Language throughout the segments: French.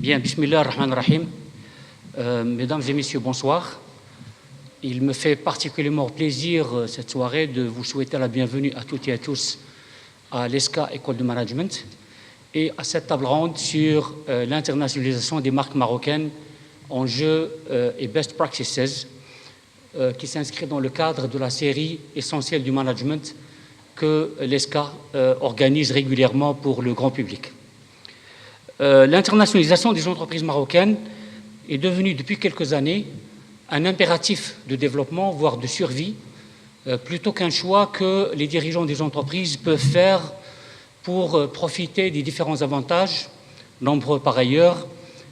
Bien, Bismillah ar-Rahman ar-Rahim. Mesdames et messieurs, bonsoir. Il me fait particulièrement plaisir cette soirée de vous souhaiter la bienvenue à toutes et à tous à l'ESCA École de Management et à cette table ronde sur l'internationalisation des marques marocaines, enjeux et best practices qui s'inscrit dans le cadre de la série essentielle du management que l'ESCA organise régulièrement pour le grand public. L'internationalisation des entreprises marocaines est devenue depuis quelques années un impératif de développement, voire de survie, plutôt qu'un choix que les dirigeants des entreprises peuvent faire pour profiter des différents avantages, nombreux par ailleurs,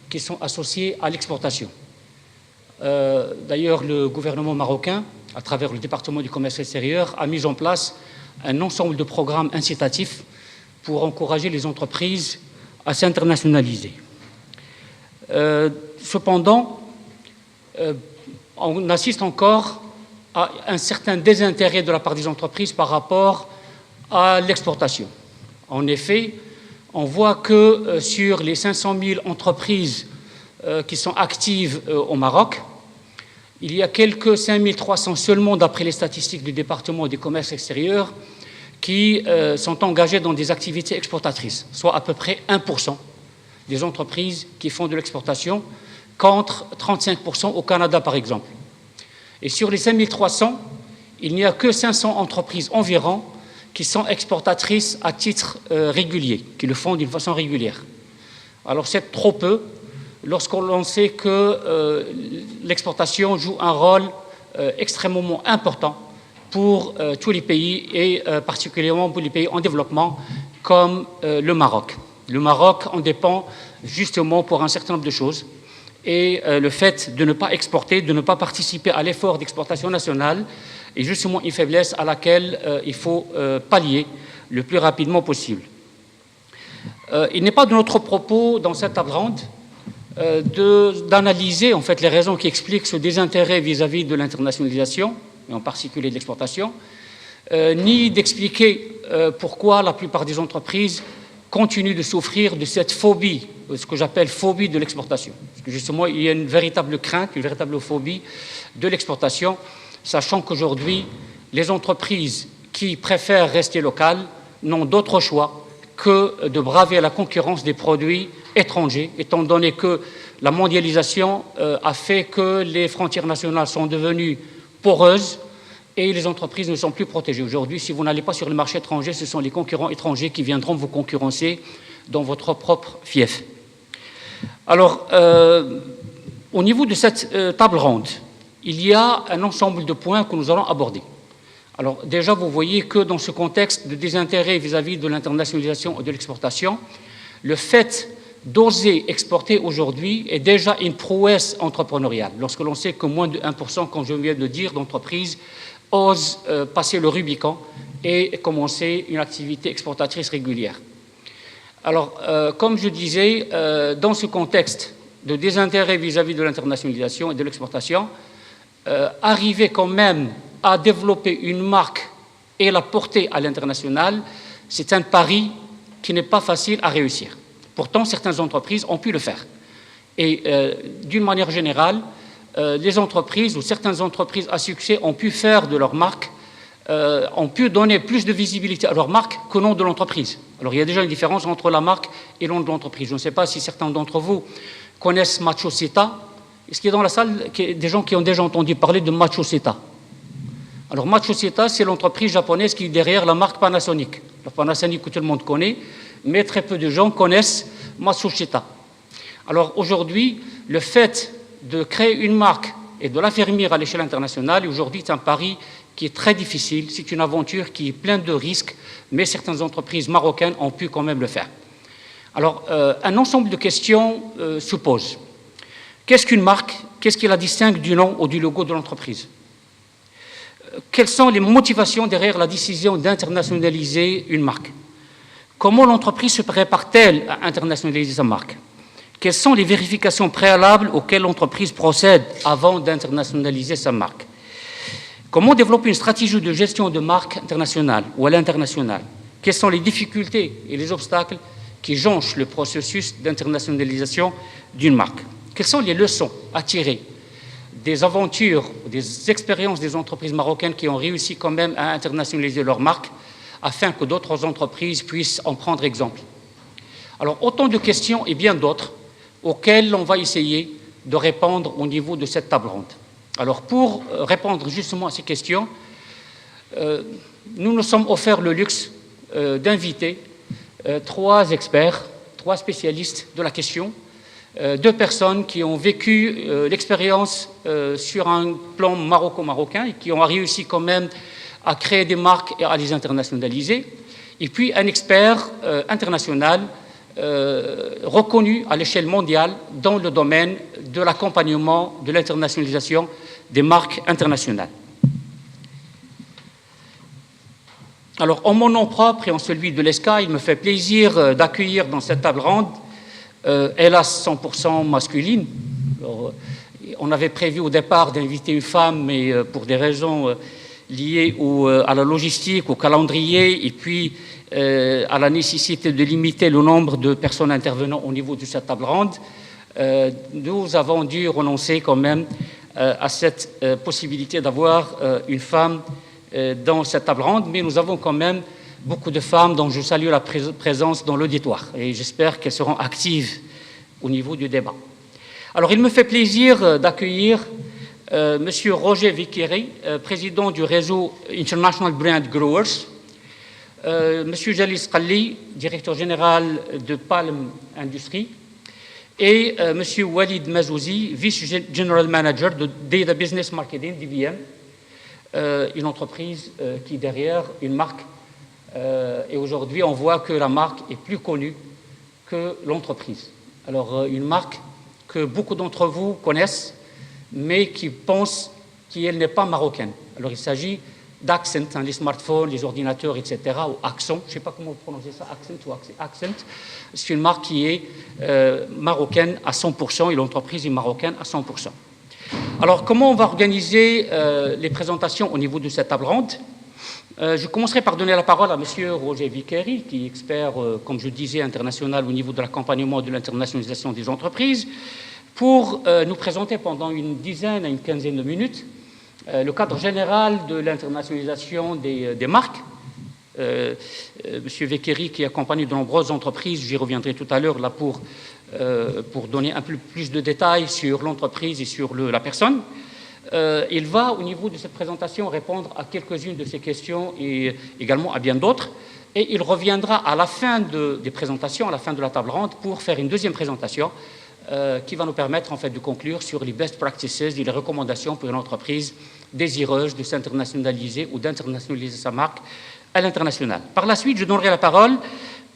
qui sont associés à l'exportation. D'ailleurs, le gouvernement marocain, à travers le département du commerce extérieur, a mis en place un ensemble de programmes incitatifs pour encourager les entreprises à s'internationaliser. Cependant, on assiste encore à un certain désintérêt de la part des entreprises par rapport à l'exportation. En effet, on voit que sur les 500 000 entreprises qui sont actives au Maroc, il y a quelques 5 300 seulement, d'après les statistiques du département du commerce extérieur, qui sont engagées dans des activités exportatrices, soit à peu près 1% des entreprises qui font de l'exportation, contre 35% au Canada, par exemple. Et sur les 5 300, il n'y a que 500 entreprises environ qui sont exportatrices à titre régulier, qui le font d'une façon régulière. Alors c'est trop peu lorsqu'on sait que l'exportation joue un rôle extrêmement important pour tous les pays et particulièrement pour les pays en développement comme le Maroc. Le Maroc en dépend justement pour un certain nombre de choses et le fait de ne pas exporter, de ne pas participer à l'effort d'exportation nationale est justement une faiblesse à laquelle il faut pallier le plus rapidement possible. Il n'est pas de notre propos dans cette table ronde d'analyser en fait les raisons qui expliquent ce désintérêt vis-à-vis de l'internationalisation, et en particulier de l'exportation, ni d'expliquer pourquoi la plupart des entreprises continuent de souffrir de cette phobie, ce que j'appelle phobie de l'exportation. Parce que justement, il y a une véritable crainte, une véritable phobie de l'exportation, sachant qu'aujourd'hui, les entreprises qui préfèrent rester locales n'ont d'autre choix que de braver la concurrence des produits étrangers, étant donné que la mondialisation a fait que les frontières nationales sont devenues poreuses et les entreprises ne sont plus protégées. Aujourd'hui, si vous n'allez pas sur le marché étranger, ce sont les concurrents étrangers qui viendront vous concurrencer dans votre propre fief. Alors, au niveau de cette table ronde, il y a un ensemble de points que nous allons aborder. Alors, déjà, vous voyez que dans ce contexte de désintérêt vis-à-vis de l'internationalisation et de l'exportation, le fait d'oser exporter aujourd'hui est déjà une prouesse entrepreneuriale. Lorsque l'on sait que moins de 1%, comme je viens de le dire, d'entreprises osent passer le Rubicon et commencer une activité exportatrice régulière. Alors, comme je disais, dans ce contexte de désintérêt vis-à-vis de l'internationalisation et de l'exportation, arriver quand même à développer une marque et la porter à l'international, c'est un pari qui n'est pas facile à réussir. Pourtant, certaines entreprises ont pu le faire. Et d'une manière générale, les entreprises ou certaines entreprises à succès ont pu faire de leur marque, ont pu donner plus de visibilité à leur marque qu'au nom de l'entreprise. Alors, il y a déjà une différence entre la marque et le nom de l'entreprise. Je ne sais pas si certains d'entre vous connaissent Matsushita. Est-ce qu'il y a dans la salle des gens qui ont déjà entendu parler de Matsushita? Alors, Matsushita, c'est l'entreprise japonaise qui est derrière la marque Panasonic. La Panasonic que tout le monde connaît, mais très peu de gens connaissent Matsushita. Alors, aujourd'hui, le fait de créer une marque et de l'affermir à l'échelle internationale, aujourd'hui, c'est un pari qui est très difficile. C'est une aventure qui est pleine de risques, mais certaines entreprises marocaines ont pu quand même le faire. Alors, un ensemble de questions se posent. Qu'est-ce qu'une marque? Qu'est-ce qui la distingue du nom ou du logo de l'entreprise? Quelles sont les motivations derrière la décision d'internationaliser une marque? Comment l'entreprise se prépare-t-elle à internationaliser sa marque? Quelles sont les vérifications préalables auxquelles l'entreprise procède avant d'internationaliser sa marque? Comment développer une stratégie de gestion de marque internationale ou à l'international? Quelles sont les difficultés et les obstacles qui jonchent le processus d'internationalisation d'une marque. Quelles sont les leçons à tirer des aventures, des expériences des entreprises marocaines qui ont réussi quand même à internationaliser leur marque afin que d'autres entreprises puissent en prendre exemple? Alors, autant de questions et bien d'autres auxquelles on va essayer de répondre au niveau de cette table ronde. Alors, pour répondre justement à ces questions, nous nous sommes offerts le luxe d'inviter trois experts, trois spécialistes de la question, deux personnes qui ont vécu l'expérience sur un plan maroco-marocain et qui ont réussi quand même à créer des marques et à les internationaliser, et puis un expert international reconnu à l'échelle mondiale dans le domaine de l'accompagnement de l'internationalisation des marques internationales. Alors, en mon nom propre et en celui de l'ESCA, il me fait plaisir d'accueillir dans cette table ronde, hélas 100% masculine. Alors, on avait prévu au départ d'inviter une femme, mais pour des raisons liées à la logistique, au calendrier, et puis à la nécessité de limiter le nombre de personnes intervenant au niveau de cette table ronde, nous avons dû renoncer quand même à cette possibilité d'avoir une femme dans cette table ronde, mais nous avons quand même beaucoup de femmes dont je salue la présence dans l'auditoire et j'espère qu'elles seront actives au niveau du débat. Alors, il me fait plaisir d'accueillir Monsieur Roger Vickery, président du réseau International Brand Growers, Monsieur Jalil Sqalli, directeur général de Palm Industries, et Monsieur Walid Mazouzi, Vice General Manager de Data Business Marketing, DBM, une entreprise qui est derrière une marque. Et aujourd'hui, on voit que la marque est plus connue que l'entreprise. Alors, une marque que beaucoup d'entre vous connaissent, mais qui pensent qu'elle n'est pas marocaine. Alors, il s'agit d'Accent, hein, les smartphones, les ordinateurs, etc., ou Accent, je ne sais pas comment vous prononcez ça, Accent ou Accent. C'est une marque qui est marocaine à 100% et l'entreprise est marocaine à 100%. Alors, comment on va organiser les présentations au niveau de cette table ronde? Je commencerai par donner la parole à M. Roger Vickery, qui est expert, comme je disais, international au niveau de l'accompagnement et de l'internationalisation des entreprises, pour nous présenter pendant une dizaine à une quinzaine de minutes le cadre général de l'internationalisation des marques. M. Vickery, qui accompagne de nombreuses entreprises, j'y reviendrai tout à l'heure là pour donner un peu plus de détails sur l'entreprise et sur la personne. Il va, au niveau de cette présentation, répondre à quelques-unes de ces questions et également à bien d'autres. Et il reviendra à la fin des présentations, à la fin de la table ronde, pour faire une deuxième présentation qui va nous permettre en fait de conclure sur les best practices et les recommandations pour une entreprise désireuse de s'internationaliser ou d'internationaliser sa marque à l'international. Par la suite, je donnerai la parole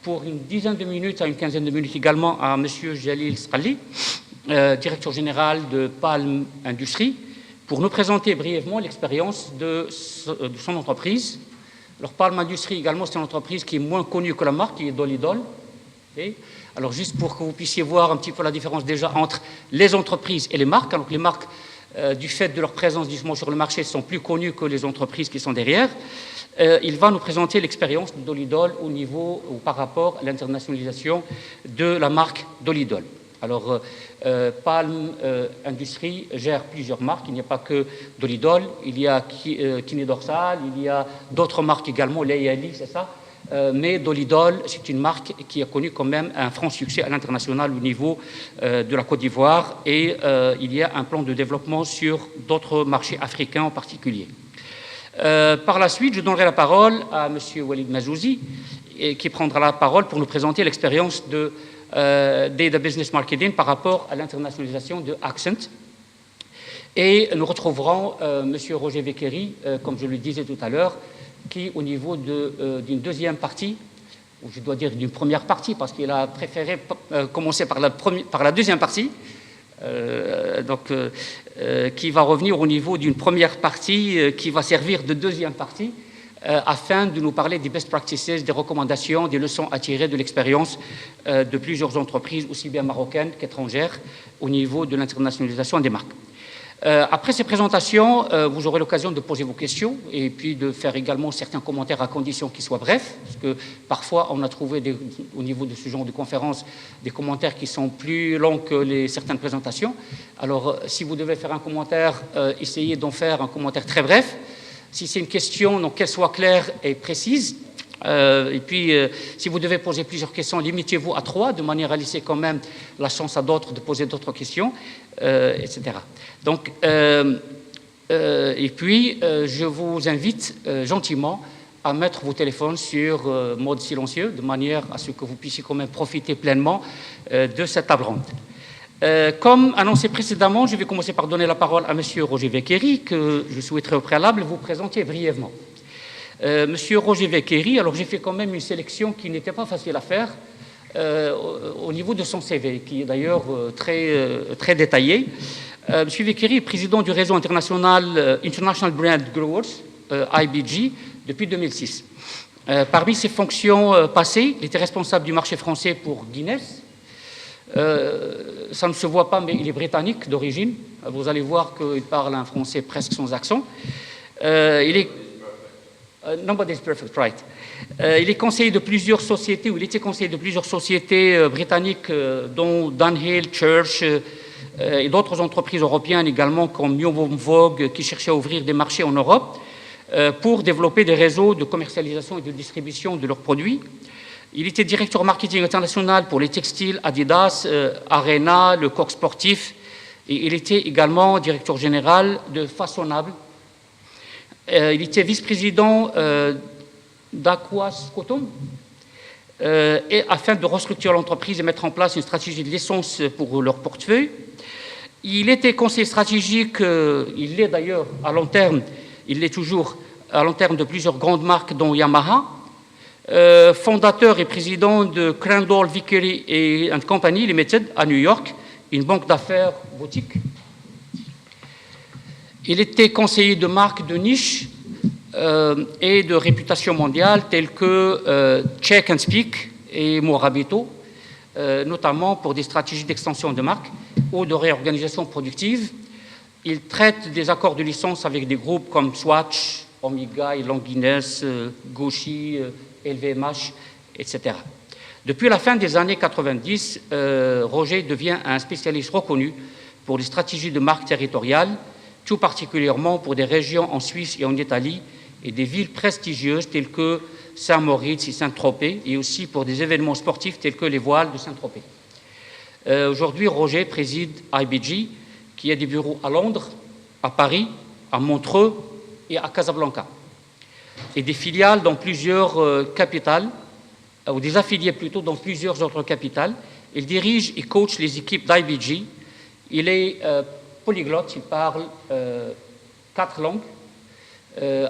pour une dizaine de minutes à une quinzaine de minutes également à M. Jalil Sqalli, directeur général de Palm Industries, pour nous présenter brièvement l'expérience de son entreprise. Alors, Palm Industries également, c'est une entreprise qui est moins connue que la marque, qui est Dolidol. Okay. Alors, juste pour que vous puissiez voir un petit peu la différence déjà entre les entreprises et les marques. Alors, les marques, du fait de leur présence justement sur le marché, sont plus connues que les entreprises qui sont derrière. Il va nous présenter l'expérience de Dolidol au niveau ou par rapport à l'internationalisation de la marque Dolidol. Alors, Palm Industries gère plusieurs marques. Il n'y a pas que Dolidol, il y a Kiné Dorsal, il y a d'autres marques également, Layali, c'est ça. Mais Dolidol, c'est une marque qui a connu quand même un franc succès à l'international au niveau de la Côte d'Ivoire et il y a un plan de développement sur d'autres marchés africains en particulier. Par la suite, je donnerai la parole à M. Walid Mazouzi qui prendra la parole pour nous présenter l'expérience de Data Business Marketing par rapport à l'internationalisation de Accent. Et nous retrouverons M. Roger Vickery, comme je le disais tout à l'heure, qui, au niveau d'une deuxième partie, ou je dois dire d'une première partie, parce qu'il a préféré commencer par la deuxième partie, qui va revenir au niveau d'une première partie qui va servir de deuxième partie, afin de nous parler des best practices, des recommandations, des leçons à tirer de l'expérience de plusieurs entreprises, aussi bien marocaines qu'étrangères, au niveau de l'internationalisation des marques. Après ces présentations, vous aurez l'occasion de poser vos questions et puis de faire également certains commentaires à condition qu'ils soient brefs, parce que parfois on a trouvé au niveau de ce genre de conférence des commentaires qui sont plus longs que certaines présentations. Alors si vous devez faire un commentaire, essayez d'en faire un commentaire très bref. Si c'est une question, donc qu'elle soit claire et précise. Et puis, si vous devez poser plusieurs questions, limitez-vous à 3, de manière à laisser quand même la chance à d'autres de poser d'autres questions, etc. Donc, et puis, je vous invite gentiment à mettre vos téléphones sur mode silencieux, de manière à ce que vous puissiez quand même profiter pleinement de cette table ronde. Comme annoncé précédemment, je vais commencer par donner la parole à M. Roger Vekeri, que je souhaiterais au préalable vous présenter brièvement. Monsieur Roger Vekeri, alors j'ai fait quand même une sélection qui n'était pas facile à faire au niveau de son CV, qui est d'ailleurs très détaillé. Monsieur Vekeri est président du réseau international International Brand Growers, IBG, depuis 2006. Parmi ses fonctions passées, il était responsable du marché français pour Guinness. Ça ne se voit pas, mais il est britannique d'origine. Vous allez voir qu'il parle un français presque sans accent. Nobody's perfect, right. Il est conseiller de plusieurs sociétés, ou il était conseiller de plusieurs sociétés britanniques, dont Dunhill, Church et d'autres entreprises européennes également, comme Newham Vogue, qui cherchaient à ouvrir des marchés en Europe pour développer des réseaux de commercialisation et de distribution de leurs produits. Il était directeur marketing international pour les textiles Adidas, Arena, le Coq Sportif, et il était également directeur général de Façonnable. Il était vice-président d'Aquas Cotton, et afin de restructurer l'entreprise et mettre en place une stratégie de licence pour leur portefeuille. Il était conseiller stratégique, il l'est d'ailleurs à long terme, il l'est toujours à long terme de plusieurs grandes marques, dont Yamaha, fondateur et président de Crandall, Vickery & Company Limited à New York, une banque d'affaires boutique. Il était conseiller de marques de niche et de réputation mondiale telles que Check and Speak et Morabito, notamment pour des stratégies d'extension de marque ou de réorganisation productive. Il traite des accords de licence avec des groupes comme Swatch, Omega, Long Guinness, Gucci, LVMH, etc. Depuis la fin des années 90, Roger devient un spécialiste reconnu pour les stratégies de marque territoriales, tout particulièrement pour des régions en Suisse et en Italie et des villes prestigieuses telles que Saint-Moritz et Saint-Tropez, et aussi pour des événements sportifs tels que les voiles de Saint-Tropez. Aujourd'hui, Roger préside IBG, qui a des bureaux à Londres, à Paris, à Montreux et à Casablanca, et des filiales dans plusieurs capitales, ou des affiliés plutôt dans plusieurs autres capitales. Il dirige et coach les équipes d'IBG. Il est polyglotte, il parle 4 langues,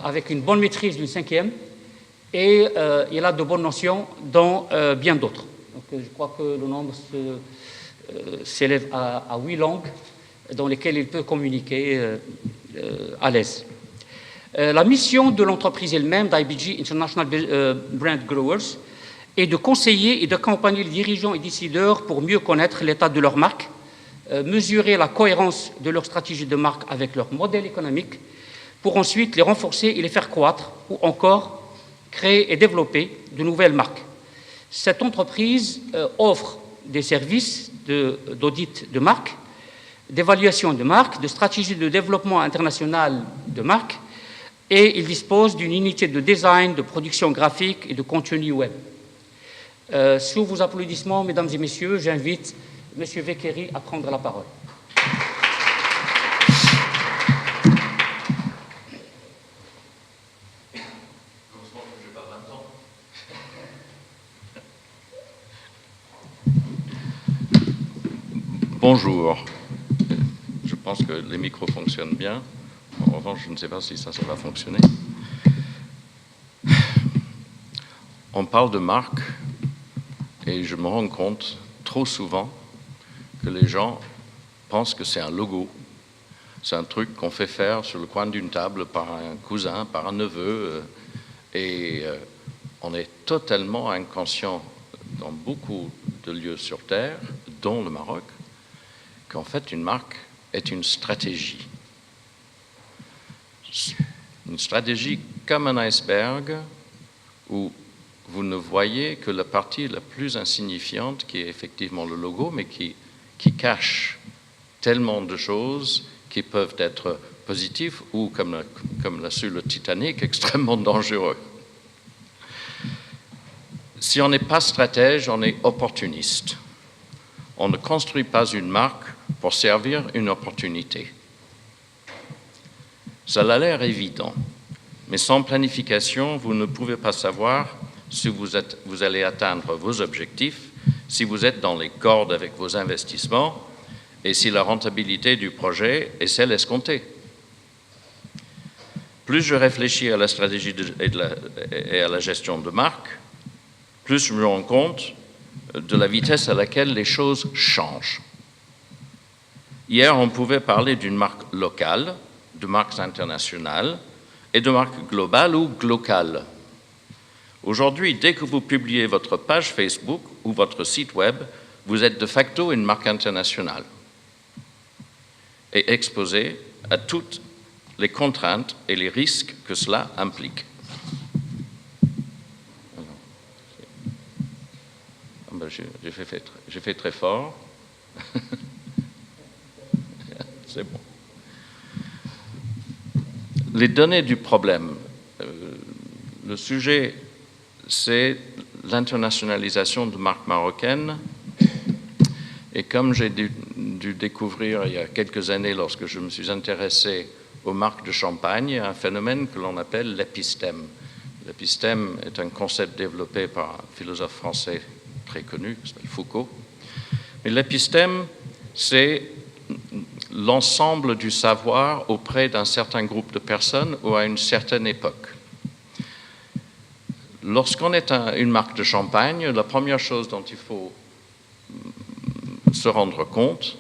avec une bonne maîtrise d'une 5e, et il a de bonnes notions dans bien d'autres. Donc, je crois que le nombre s'élève à 8 langues dans lesquelles il peut communiquer à l'aise. La mission de l'entreprise elle-même, d'IBG International Brand Growers, est de conseiller et d'accompagner les dirigeants et décideurs pour mieux connaître l'état de leur marque, mesurer la cohérence de leur stratégie de marque avec leur modèle économique, pour ensuite les renforcer et les faire croître, ou encore créer et développer de nouvelles marques. Cette entreprise offre des services d'audit de marque, d'évaluation de marque, de stratégie de développement international de marque, et il dispose d'une unité de design, de production graphique et de contenu web. Sous vos applaudissements, mesdames et messieurs, j'invite M. Vekeri à prendre la parole. Bonjour. Je pense que les micros fonctionnent bien. En revanche, je ne sais pas si ça va fonctionner. On parle de marque et je me rends compte trop souvent que les gens pensent que c'est un logo. C'est un truc qu'on fait faire sur le coin d'une table par un cousin, par un neveu. Et on est totalement inconscient dans beaucoup de lieux sur Terre, dont le Maroc, qu'en fait une marque est une stratégie. une stratégie comme un iceberg où vous ne voyez que la partie la plus insignifiante qui est effectivement le logo, mais qui cache tellement de choses qui peuvent être positives ou, comme l'a su le Titanic, extrêmement dangereux. Si on n'est pas stratège, on est opportuniste. On ne construit pas une marque pour servir une opportunité. Ça a l'air évident, mais sans planification, vous ne pouvez pas savoir si vous allez atteindre vos objectifs, si vous êtes dans les cordes avec vos investissements et si la rentabilité du projet est celle escomptée. Plus je réfléchis à la stratégie et à la gestion de marque, plus je me rends compte de la vitesse à laquelle les choses changent. Hier, on pouvait parler d'une marque locale, de marques internationales et de marques globales ou locales. Aujourd'hui, dès que vous publiez votre page Facebook ou votre site web, vous êtes de facto une marque internationale et exposé à toutes les contraintes et les risques que cela implique. J'ai fait très fort. C'est bon. Les données du problème. Le sujet, c'est l'internationalisation de marques marocaines. Et comme j'ai dû découvrir il y a quelques années, lorsque je me suis intéressé aux marques de champagne, il y a un phénomène que l'on appelle l'épistème. L'épistème est un concept développé par un philosophe français très connu, qui s'appelle Foucault. Mais l'épistème, c'est l'ensemble du savoir auprès d'un certain groupe de personnes ou à une certaine époque. Lorsqu'on est une marque de champagne, la première chose dont il faut se rendre compte,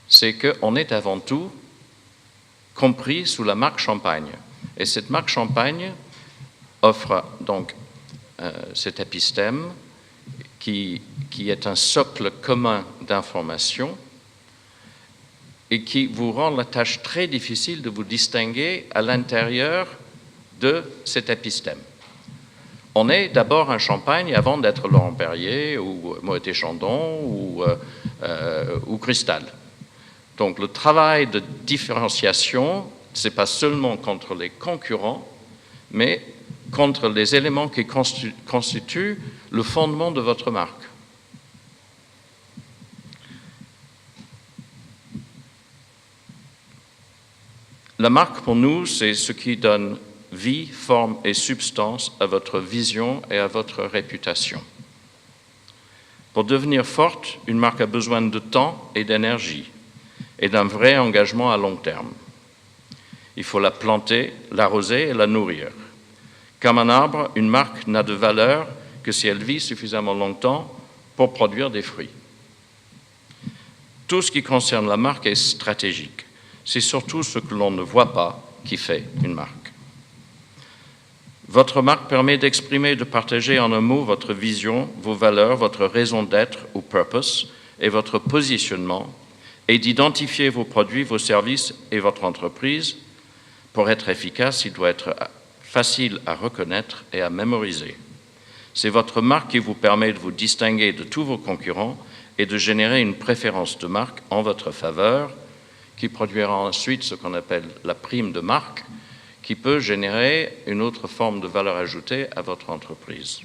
c'est qu'on est avant tout compris sous la marque Champagne. Et cette marque Champagne offre donc cet épistème qui est un socle commun d'information et qui vous rend la tâche très difficile de vous distinguer à l'intérieur de cet épistème. On est d'abord un champagne avant d'être Laurent Perrier ou Moët & Chandon ou Cristal. Donc le travail de différenciation, ce n'est pas seulement contre les concurrents, mais contre les éléments qui constituent le fondement de votre marque. La marque, pour nous, c'est ce qui donne vie, forme et substance à votre vision et à votre réputation. Pour devenir forte, une marque a besoin de temps et d'énergie et d'un vrai engagement à long terme. Il faut la planter, l'arroser et la nourrir. Comme un arbre, une marque n'a de valeur que si elle vit suffisamment longtemps pour produire des fruits. Tout ce qui concerne la marque est stratégique. C'est surtout ce que l'on ne voit pas qui fait une marque. Votre marque permet d'exprimer et de partager en un mot votre vision, vos valeurs, votre raison d'être ou purpose et votre positionnement et d'identifier vos produits, vos services et votre entreprise. Pour être efficace, il doit être facile à reconnaître et à mémoriser. C'est votre marque qui vous permet de vous distinguer de tous vos concurrents et de générer une préférence de marque en votre faveur qui produira ensuite ce qu'on appelle la prime de marque qui peut générer une autre forme de valeur ajoutée à votre entreprise.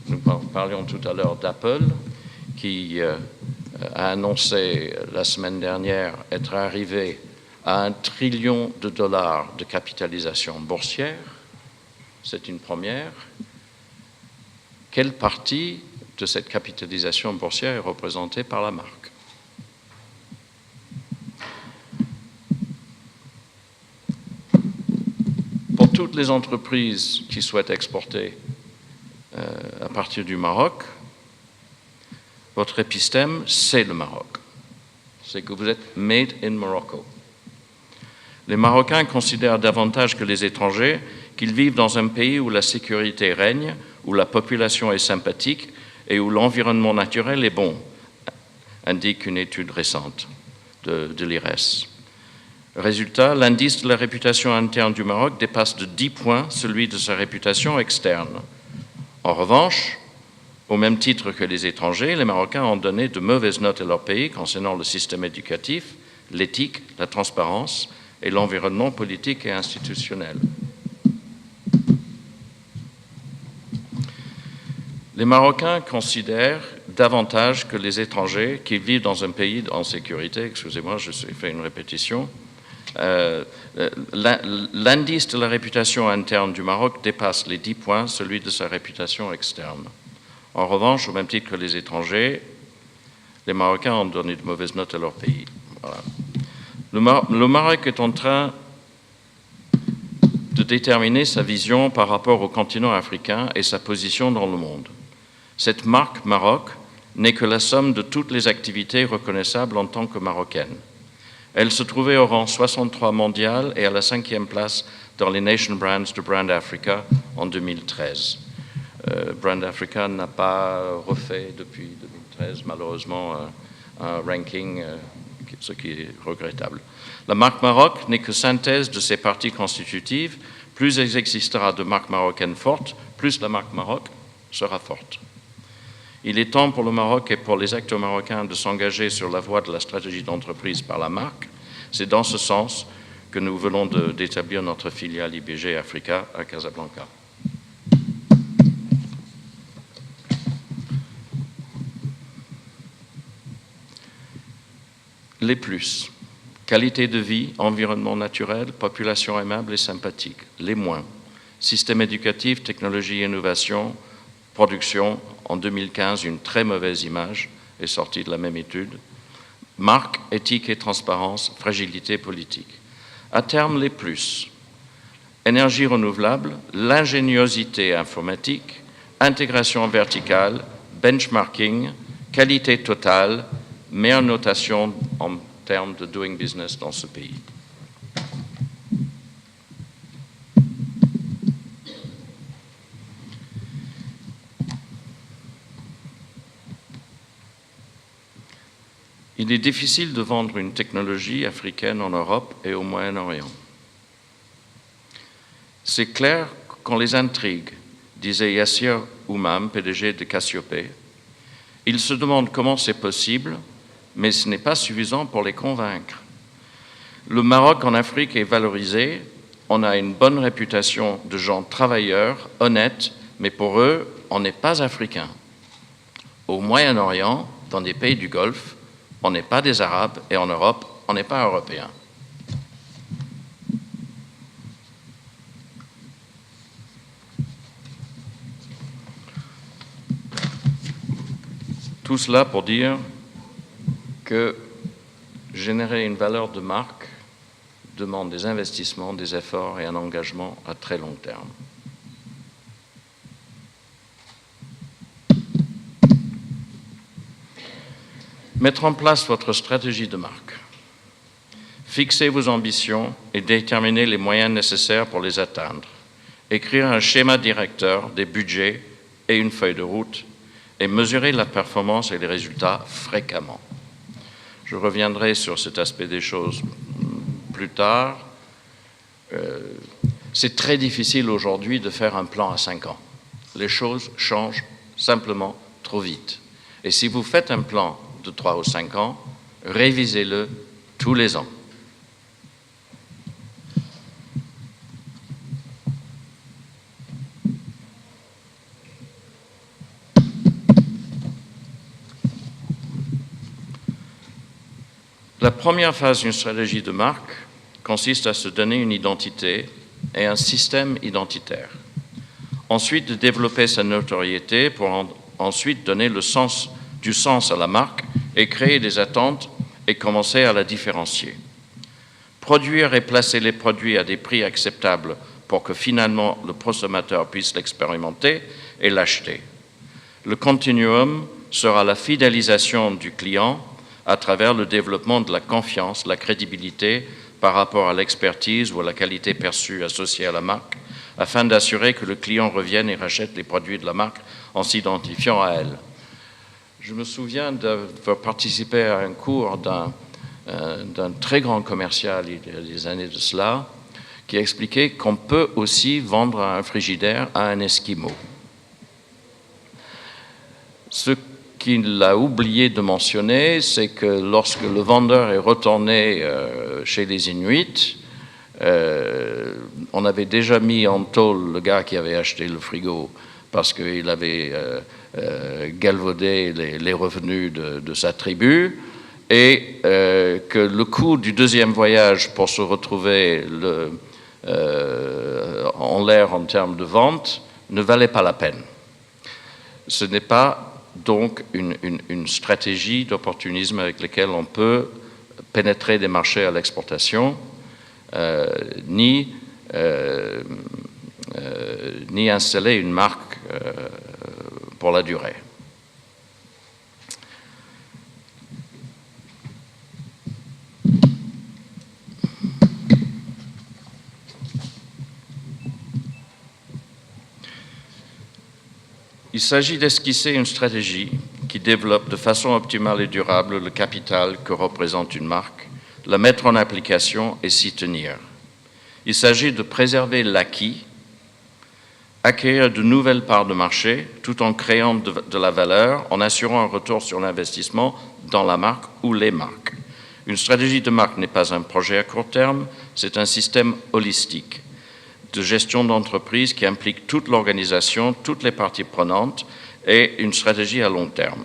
Nous parlions tout à l'heure d'Apple qui a annoncé la semaine dernière être arrivé à $1 trillion de capitalisation boursière. C'est une première. Quelle partie de cette capitalisation boursière est représentée par la marque ? Pour toutes les entreprises qui souhaitent exporter à partir du Maroc, votre épistème, c'est le Maroc. C'est que vous êtes made in Morocco. Les Marocains considèrent davantage que les étrangers qu'ils vivent dans un pays où la sécurité règne, où la population est sympathique et où l'environnement naturel est bon, indique une étude récente de l'IRES. Résultat, l'indice de la réputation interne du Maroc dépasse de 10 points celui de sa réputation externe. En revanche, au même titre que les étrangers, les Marocains ont donné de mauvaises notes à leur pays concernant le système éducatif, l'éthique, la transparence et l'environnement politique et institutionnel. Les Marocains considèrent davantage que les étrangers qui vivent dans un pays en sécurité, excusez-moi, je fais une répétition, l'indice de la réputation interne du Maroc dépasse les 10 points celui de sa réputation externe. En revanche, au même titre que les étrangers, les Marocains ont donné de mauvaises notes à leur pays. Voilà. Le Maroc est en train de déterminer sa vision par rapport au continent africain et sa position dans le monde. Cette marque Maroc n'est que la somme de toutes les activités reconnaissables en tant que marocaines. Elle se trouvait au rang 63 mondial et à la 5e place dans les Nation Brands de Brand Africa en 2013. Brand Africa n'a pas refait depuis 2013, malheureusement, un ranking, ce qui est regrettable. La marque Maroc n'est que synthèse de ses parties constitutives. Plus il existera de marques marocaines fortes, plus la marque Maroc sera forte. Il est temps pour le Maroc et pour les acteurs marocains de s'engager sur la voie de la stratégie d'entreprise par la marque. C'est dans ce sens que nous venons d'établir notre filiale IBG Africa à Casablanca. Les plus: qualité de vie, environnement naturel, population aimable et sympathique. Les moins: système éducatif, technologie et innovation, production. En 2015, une très mauvaise image est sortie de la même étude. Marque, éthique et transparence, fragilité politique. À terme, les plus: énergie renouvelable, l'ingéniosité informatique, intégration verticale, benchmarking, qualité totale, meilleure notation en termes de doing business dans ce pays. Il est difficile de vendre une technologie africaine en Europe et au Moyen-Orient. C'est clair qu'on les intrigue, disait Yassir Oumam, PDG de Cassiopée. Ils se demandent comment c'est possible, mais ce n'est pas suffisant pour les convaincre. Le Maroc en Afrique est valorisé, on a une bonne réputation de gens travailleurs, honnêtes, mais pour eux, on n'est pas africain. Au Moyen-Orient, dans des pays du Golfe, on n'est pas des Arabes, et en Europe, on n'est pas européen. Tout cela pour dire que générer une valeur de marque demande des investissements, des efforts et un engagement à très long terme. Mettre en place votre stratégie de marque. Fixez vos ambitions et déterminez les moyens nécessaires pour les atteindre. Écrire un schéma directeur, des budgets et une feuille de route et mesurer la performance et les résultats fréquemment. Je reviendrai sur cet aspect des choses plus tard. C'est très difficile aujourd'hui de faire un plan à 5 ans. Les choses changent simplement trop vite. Et si vous faites un plan de 3 ou 5 ans, révisez-le tous les ans. La première phase d'une stratégie de marque consiste à se donner une identité et un système identitaire. Ensuite, de développer sa notoriété pour ensuite donner du sens à la marque et créer des attentes et commencer à la différencier. Produire et placer les produits à des prix acceptables pour que finalement le consommateur puisse l'expérimenter et l'acheter. Le continuum sera la fidélisation du client à travers le développement de la confiance, la crédibilité par rapport à l'expertise ou à la qualité perçue associée à la marque, afin d'assurer que le client revienne et rachète les produits de la marque en s'identifiant à elle. Je me souviens d'avoir participé à un cours d'un d'un très grand commercial il y a des années de cela, qui expliquait qu'on peut aussi vendre un frigidaire à un Esquimau. Ce qu'il a oublié de mentionner, c'est que lorsque le vendeur est retourné chez les Inuits, on avait déjà mis en tôle le gars qui avait acheté le frigo parce qu'il avait galvaudé les revenus de sa tribu, et que le coût du deuxième voyage pour se retrouver en l'air en termes de vente ne valait pas la peine. Ce n'est pas donc une stratégie d'opportunisme avec laquelle on peut pénétrer des marchés à l'exportation, ni installer une marque pour la durée. Il s'agit d'esquisser une stratégie qui développe de façon optimale et durable le capital que représente une marque, la mettre en application et s'y tenir. Il s'agit de préserver l'acquis, acquérir de nouvelles parts de marché tout en créant de la valeur, en assurant un retour sur l'investissement dans la marque ou les marques. Une stratégie de marque n'est pas un projet à court terme, c'est un système holistique de gestion d'entreprise qui implique toute l'organisation, toutes les parties prenantes et une stratégie à long terme.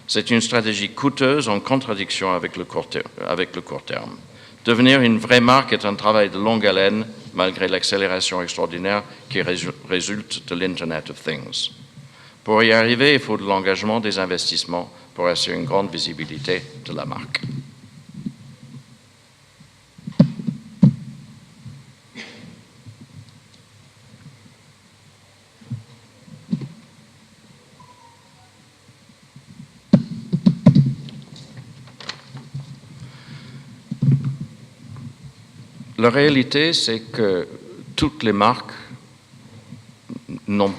C'est une stratégie coûteuse en contradiction avec le court terme. Devenir une vraie marque est un travail de longue haleine malgré l'accélération extraordinaire qui résulte de l'Internet of Things. Pour y arriver, il faut de l'engagement, des investissements pour assurer une grande visibilité de la marque. La réalité, c'est que toutes les marques n'ont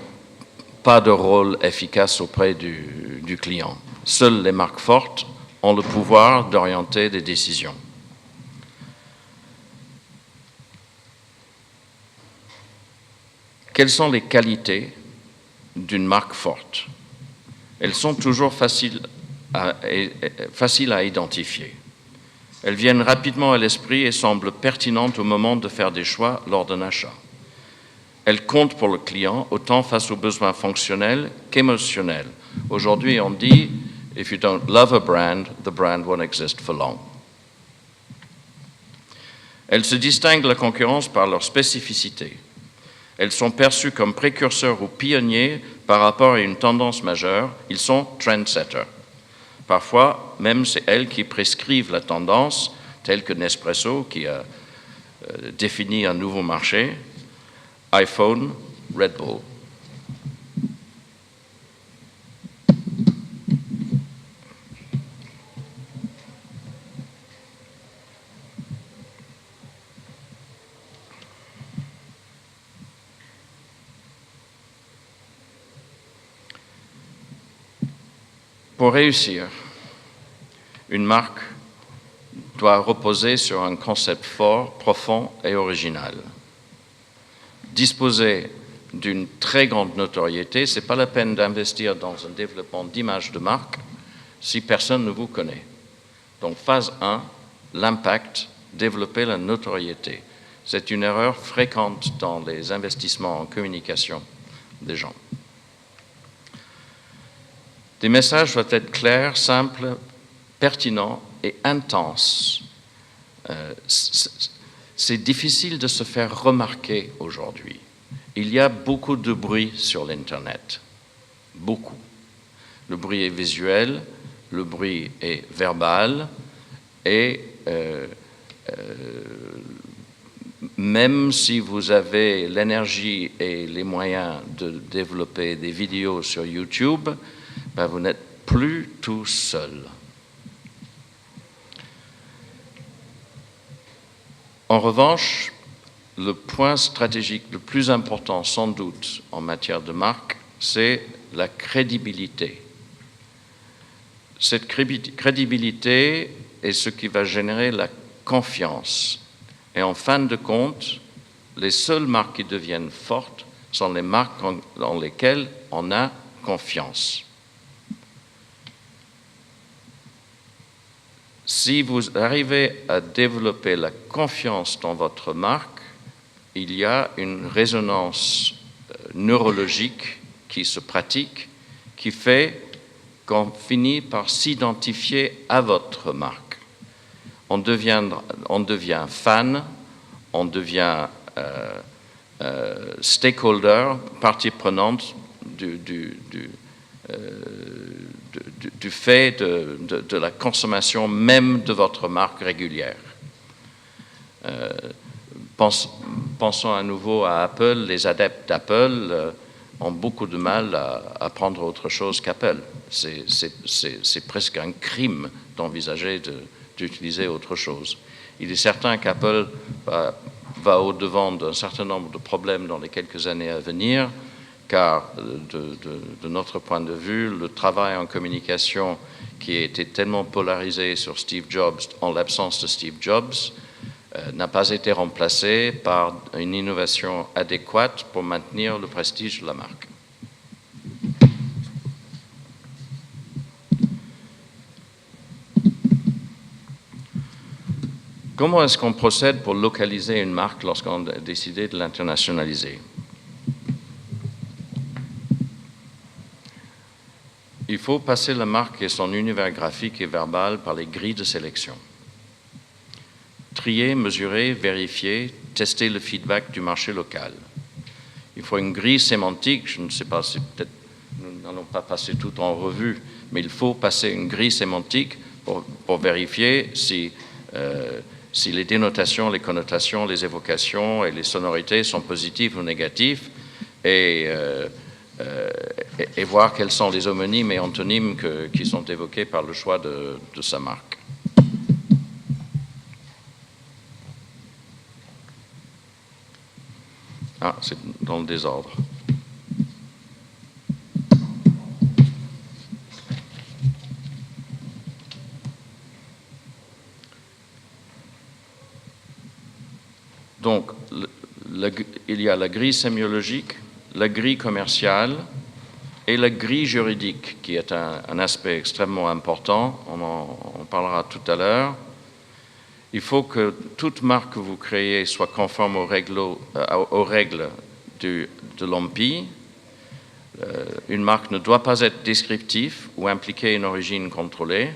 pas de rôle efficace auprès du client. Seules les marques fortes ont le pouvoir d'orienter des décisions. Quelles sont les qualités d'une marque forte? Elles sont toujours faciles à identifier. Elles viennent rapidement à l'esprit et semblent pertinentes au moment de faire des choix lors d'un achat. Elles comptent pour le client autant face aux besoins fonctionnels qu'émotionnels. Aujourd'hui, on dit « If you don't love a brand, the brand won't exist for long ». Elles se distinguent de la concurrence par leur spécificité. Elles sont perçues comme précurseurs ou pionniers par rapport à une tendance majeure. Ils sont trendsetters. Parfois, même c'est elles qui prescrivent la tendance, telle que Nespresso, qui a défini un nouveau marché, iPhone, Red Bull. Pour réussir, une marque doit reposer sur un concept fort, profond et original. Disposer d'une très grande notoriété, ce n'est pas la peine d'investir dans un développement d'image de marque si personne ne vous connaît. Donc, phase 1, l'impact, développer la notoriété. C'est une erreur fréquente dans les investissements en communication des gens. Des messages doivent être clairs, simples, pertinents et intenses. C'est difficile de se faire remarquer aujourd'hui. Il y a beaucoup de bruit sur l'Internet. Beaucoup. Le bruit est visuel, le bruit est verbal et même si vous avez l'énergie et les moyens de développer des vidéos sur YouTube, ben vous n'êtes plus tout seul. En revanche, le point stratégique le plus important, sans doute, en matière de marque, c'est la crédibilité. Cette crédibilité est ce qui va générer la confiance. Et en fin de compte, les seules marques qui deviennent fortes sont les marques dans lesquelles on a confiance. Si vous arrivez à développer la confiance dans votre marque, il y a une résonance neurologique qui se pratique, qui fait qu'on finit par s'identifier à votre marque. On devient fan, on devient stakeholder, partie prenante du fait de la consommation même de votre marque régulière. Pensons à nouveau à Apple. Les adeptes d'Apple ont beaucoup de mal à prendre autre chose qu'Apple. C'est presque un crime d'envisager d'utiliser autre chose. Il est certain qu'Apple va au-devant d'un certain nombre de problèmes dans les quelques années à venir, car de notre point de vue, le travail en communication qui a été tellement polarisé sur Steve Jobs en l'absence de Steve Jobs n'a pas été remplacé par une innovation adéquate pour maintenir le prestige de la marque. Comment est-ce qu'on procède pour localiser une marque lorsqu'on a décidé de l'internationaliser? Il faut passer la marque et son univers graphique et verbal par les grilles de sélection. Trier, mesurer, vérifier, tester le feedback du marché local. Il faut une grille sémantique, je ne sais pas si peut-être nous n'allons pas passer tout en revue, mais il faut passer une grille sémantique pour vérifier si les dénotations, les connotations, les évocations et les sonorités sont positives ou négatives et voir quels sont les homonymes et antonymes qui sont évoqués par le choix de sa marque. Ah, c'est dans le désordre. Donc, il y a la grille sémiologique, la grille commerciale et la grille juridique, qui est un aspect extrêmement important. On en parlera tout à l'heure. Il faut que toute marque que vous créez soit conforme aux règles de l'OMPI. Une marque ne doit pas être descriptive ou impliquer une origine contrôlée.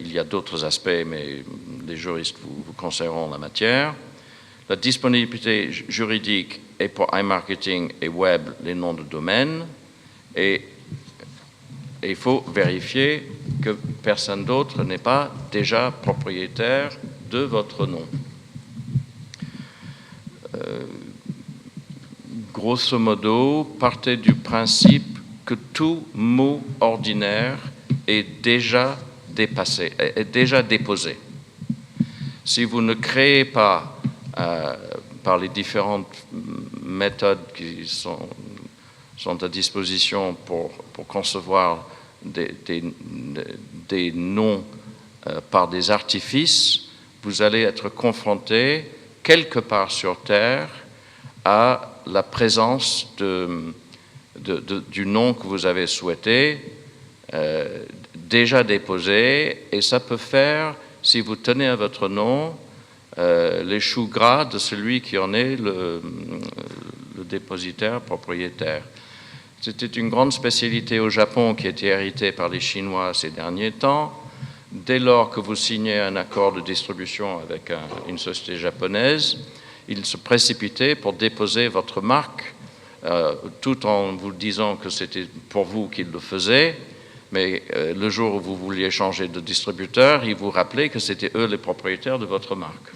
Il y a d'autres aspects, mais les juristes vous conseilleront la matière. La disponibilité juridique est pour iMarketing et web les noms de domaine. Et il faut vérifier que personne d'autre n'est pas déjà propriétaire de votre nom. Grosso modo, partez du principe que tout mot ordinaire est déjà déposé. Si vous ne créez pas par les différentes méthodes qui sont à disposition pour concevoir des noms par des artifices, vous allez être confronté quelque part sur Terre à la présence du nom que vous avez souhaité déjà déposé, et ça peut faire, si vous tenez à votre nom, les choux gras de celui qui en est le dépositaire propriétaire. C'était une grande spécialité au Japon qui a été héritée par les Chinois ces derniers temps. Dès lors que vous signez un accord de distribution avec une société japonaise, ils se précipitaient pour déposer votre marque, tout en vous disant que c'était pour vous qu'ils le faisaient, mais le jour où vous vouliez changer de distributeur, ils vous rappelaient que c'était eux les propriétaires de votre marque.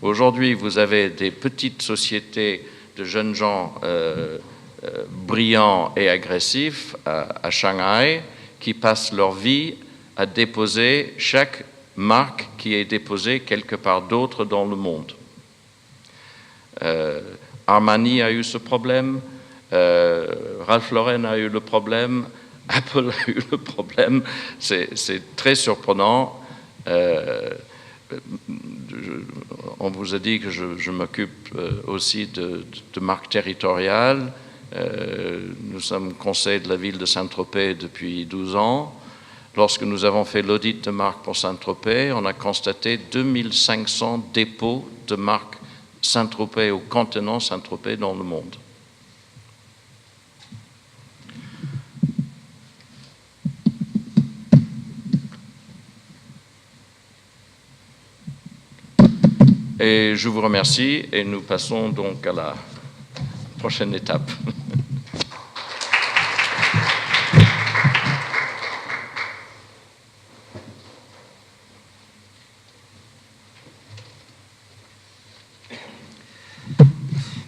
Aujourd'hui, vous avez des petites sociétés de jeunes gens brillants et agressifs à Shanghai qui passent leur vie à déposer chaque marque qui est déposée quelque part d'autre dans le monde. Armani a eu ce problème, Ralph Lauren a eu le problème, Apple a eu le problème. C'est très surprenant. On vous a dit que je m'occupe aussi de marques territoriales. Nous sommes conseil de la ville de Saint-Tropez depuis 12 ans. Lorsque nous avons fait l'audit de marque pour Saint-Tropez, on a constaté 2500 dépôts de marques Saint-Tropez ou contenant Saint-Tropez dans le monde. Et je vous remercie et nous passons donc à la prochaine étape.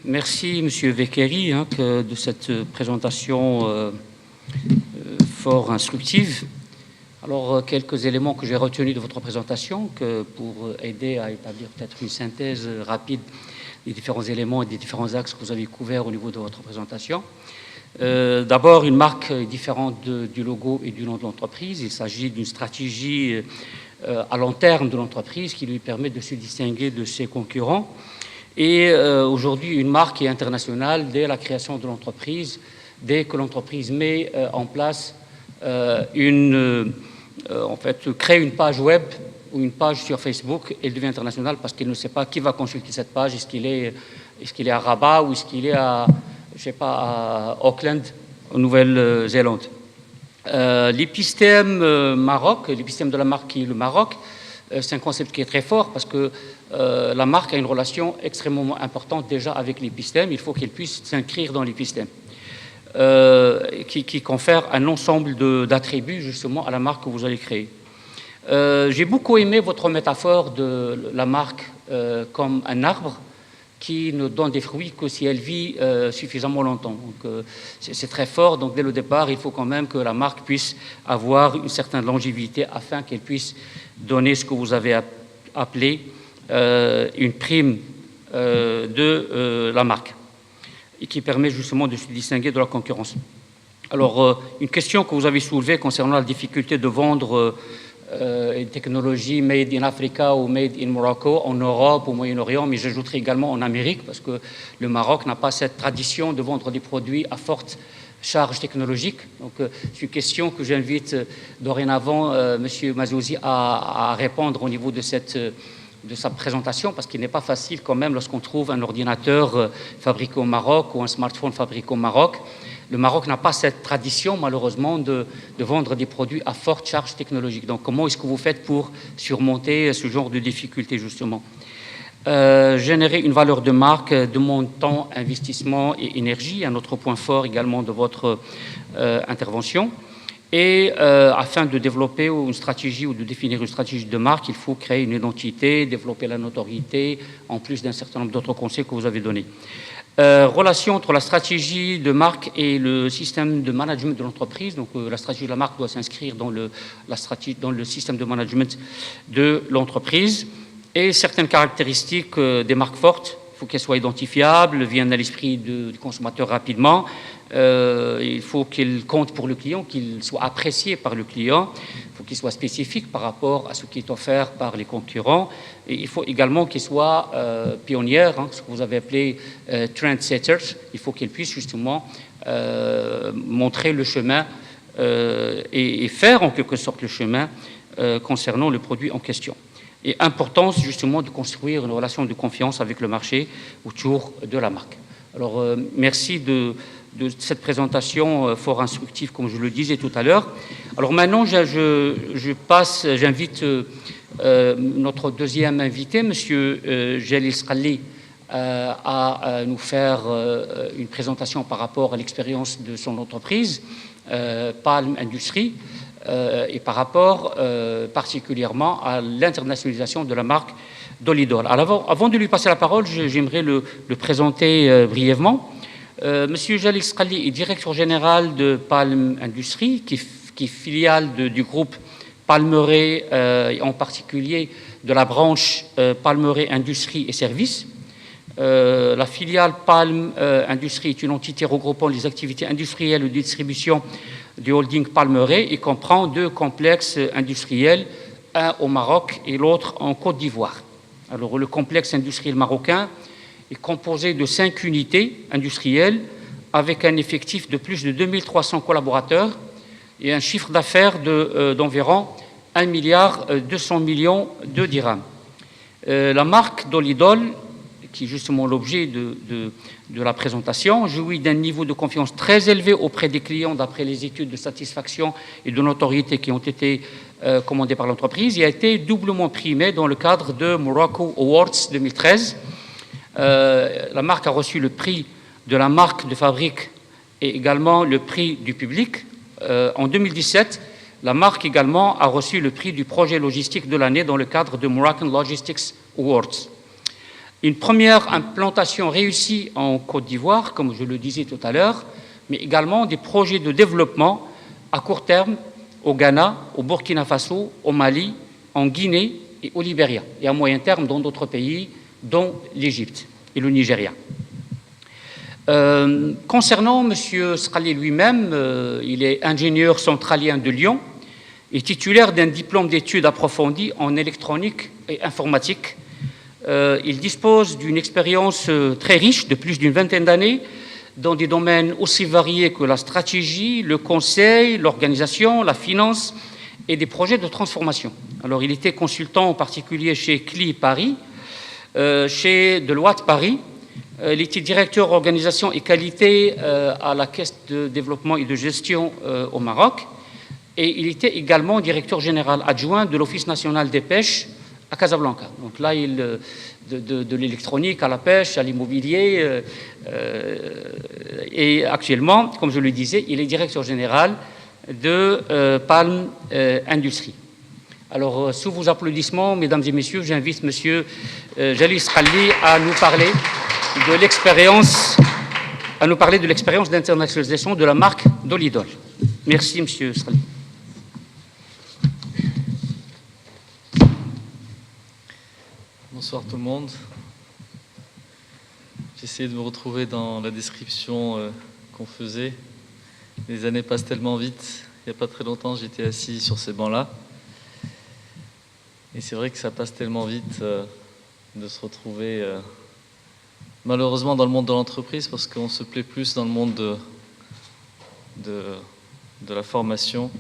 Merci, Monsieur Vekeri, de cette présentation fort instructive. Alors, quelques éléments que j'ai retenus de votre présentation pour aider à établir peut-être une synthèse rapide des différents éléments et des différents axes que vous avez couverts au niveau de votre présentation. D'abord, une marque différente du logo et du nom de l'entreprise. Il s'agit d'une stratégie à long terme de l'entreprise qui lui permet de se distinguer de ses concurrents. Et aujourd'hui, une marque est internationale dès la création de l'entreprise, dès que l'entreprise met en place crée une page web ou une page sur Facebook, elle devient internationale parce qu'elle ne sait pas qui va consulter cette page. Est-ce qu'il est à Rabat ou est-ce qu'il est à Auckland, en Nouvelle-Zélande. L'épistème Maroc, l'épistème de la marque qui est le Maroc, c'est un concept qui est très fort parce que la marque a une relation extrêmement importante déjà avec l'épistème. Il faut qu'elle puisse s'inscrire dans l'épistème. Qui confère un ensemble d'attributs justement à la marque que vous allez créer. J'ai beaucoup aimé votre métaphore de la marque comme un arbre qui ne donne des fruits que si elle vit suffisamment longtemps. Donc c'est très fort. Donc dès le départ, il faut quand même que la marque puisse avoir une certaine longévité afin qu'elle puisse donner ce que vous avez appelé une prime de la marque, et qui permet justement de se distinguer de la concurrence. Alors, une question que vous avez soulevée concernant la difficulté de vendre une technologie made in Africa ou made in Morocco, en Europe, au Moyen-Orient, mais j'ajouterai également en Amérique, parce que le Maroc n'a pas cette tradition de vendre des produits à forte charge technologique. Donc, c'est une question que j'invite dorénavant M. Mazouzi à répondre au niveau de sa présentation, parce qu'il n'est pas facile quand même lorsqu'on trouve un ordinateur fabriqué au Maroc ou un smartphone fabriqué au Maroc. Le Maroc n'a pas cette tradition, malheureusement, de vendre des produits à forte charge technologique. Donc, comment est-ce que vous faites pour surmonter ce genre de difficultés, justement? Générer une valeur de marque de montant, investissement et énergie, un autre point fort également de votre intervention. Et afin de développer une stratégie ou de définir une stratégie de marque, il faut créer une identité, développer la notoriété, en plus d'un certain nombre d'autres conseils que vous avez donnés. Relation entre la stratégie de marque et le système de management de l'entreprise. Donc la stratégie de la marque doit s'inscrire dans le système de management de l'entreprise. Et certaines caractéristiques des marques fortes, il faut qu'elles soient identifiables, viennent à l'esprit du consommateur rapidement. Il faut qu'il compte pour le client, qu'il soit apprécié par le client. Il faut qu'il soit spécifique par rapport à ce qui est offert par les concurrents. Et il faut également qu'il soit pionnière, ce que vous avez appelé trendsetters. Il faut qu'il puisse justement montrer le chemin et faire en quelque sorte le chemin concernant le produit en question. Et importance justement de construire une relation de confiance avec le marché autour de la marque. Alors merci de cette présentation fort instructive, comme je le disais tout à l'heure. Alors maintenant, j'invite notre deuxième invité, M. Jalil Sqali, à nous faire une présentation par rapport à l'expérience de son entreprise, Palm Industries, et par rapport particulièrement à l'internationalisation de la marque Dolidol. Alors avant de lui passer la parole, j'aimerais le présenter brièvement. Monsieur Jalil Sqali est directeur général de Palm Industries, qui est filiale du groupe Palmeraie, en particulier de la branche Palmeraie Industries et Services. La filiale Palm Industries est une entité regroupant les activités industrielles de distribution du holding Palmeraie et comprend 2 complexes industriels, un au Maroc et l'autre en Côte d'Ivoire. Alors, le complexe industriel marocain est composé de 5 unités industrielles avec un effectif de plus de 2300 collaborateurs et un chiffre d'affaires d'environ 1,2 milliard de dirhams. La marque Dolidol, qui est justement l'objet de la présentation, jouit d'un niveau de confiance très élevé auprès des clients d'après les études de satisfaction et de notoriété qui ont été commandées par l'entreprise et a été doublement primée dans le cadre de Morocco Awards 2013. La marque a reçu le prix de la marque de fabrique et également le prix du public. En 2017, la marque également a reçu le prix du projet logistique de l'année dans le cadre de Moroccan Logistics Awards. Une première implantation réussie en Côte d'Ivoire, comme je le disais tout à l'heure, mais également des projets de développement à court terme au Ghana, au Burkina Faso, au Mali, en Guinée et au Libéria, et à moyen terme dans d'autres pays, dont l'Égypte et le Nigeria. Concernant M. Srali lui-même, il est ingénieur centralien de Lyon et titulaire d'un diplôme d'études approfondies en électronique et informatique. Il dispose d'une expérience très riche de plus d'une vingtaine d'années dans des domaines aussi variés que la stratégie, le conseil, l'organisation, la finance et des projets de transformation. Alors, il était consultant en particulier chez CLI Paris, chez Deloitte Paris. Il était directeur organisation et qualité à la Caisse de développement et de gestion au Maroc. Et il était également directeur général adjoint de l'Office national des pêches à Casablanca. Donc là, de l'électronique à la pêche, à l'immobilier. Et actuellement, comme je le disais, il est directeur général de Palm Industrie. Alors, sous vos applaudissements, mesdames et messieurs, j'invite M. Jalil Srali à nous parler de l'expérience d'internationalisation de la marque Dolidol. Merci, M. Srali. Bonsoir tout le monde. J'ai essayé de me retrouver dans la description qu'on faisait. Les années passent tellement vite. Il n'y a pas très longtemps, j'étais assis sur ces bancs-là. Et c'est vrai que ça passe tellement vite de se retrouver malheureusement dans le monde de l'entreprise parce qu'on se plaît plus dans le monde de la formation.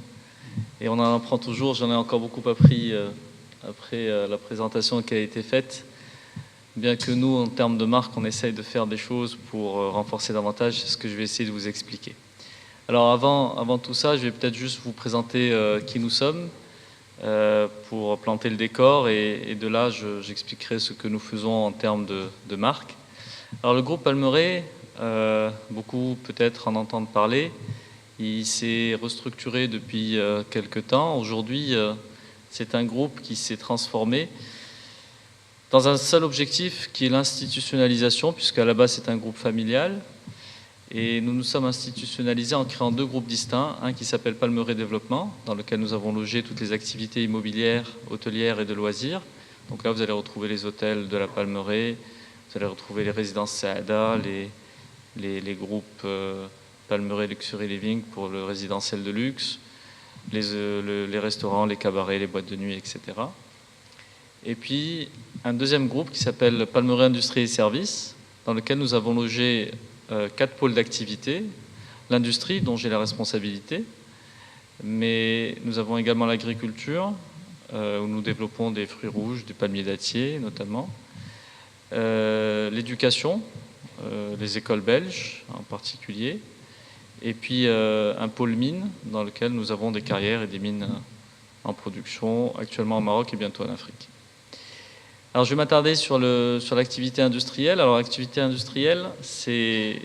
Et on en apprend toujours. J'en ai encore beaucoup appris après la présentation qui a été faite, bien que nous, en termes de marque, on essaye de faire des choses pour renforcer davantage, c'est ce que je vais essayer de vous expliquer. Alors avant tout ça, je vais peut-être juste vous présenter qui nous sommes pour planter le décor et de là, j'expliquerai ce que nous faisons en termes de marque. Alors le groupe Palmeraie, beaucoup peut-être en entendent parler, il s'est restructuré depuis quelques temps. Aujourd'hui, c'est un groupe qui s'est transformé dans un seul objectif qui est l'institutionnalisation, puisqu'à la base c'est un groupe familial. Et nous nous sommes institutionnalisés en créant 2 groupes distincts, un qui s'appelle Palmeraie Développement, dans lequel nous avons logé toutes les activités immobilières, hôtelières et de loisirs. Donc là vous allez retrouver les hôtels de la Palmeraie, vous allez retrouver les résidences Saada, les groupes Palmeraie Luxury Living pour le résidentiel de luxe, les restaurants, les cabarets, les boîtes de nuit, etc. Et puis un deuxième groupe qui s'appelle Palmeraie Industrie et Services, dans lequel nous avons logé 4 pôles d'activité. L'industrie, dont j'ai la responsabilité, mais nous avons également l'agriculture, où nous développons des fruits rouges, du palmier dattier notamment. L'éducation, les écoles belges en particulier. Et puis un pôle mine dans lequel nous avons des carrières et des mines en production actuellement au Maroc et bientôt en Afrique. Alors je vais m'attarder sur l'activité industrielle. Alors l'activité industrielle, c'est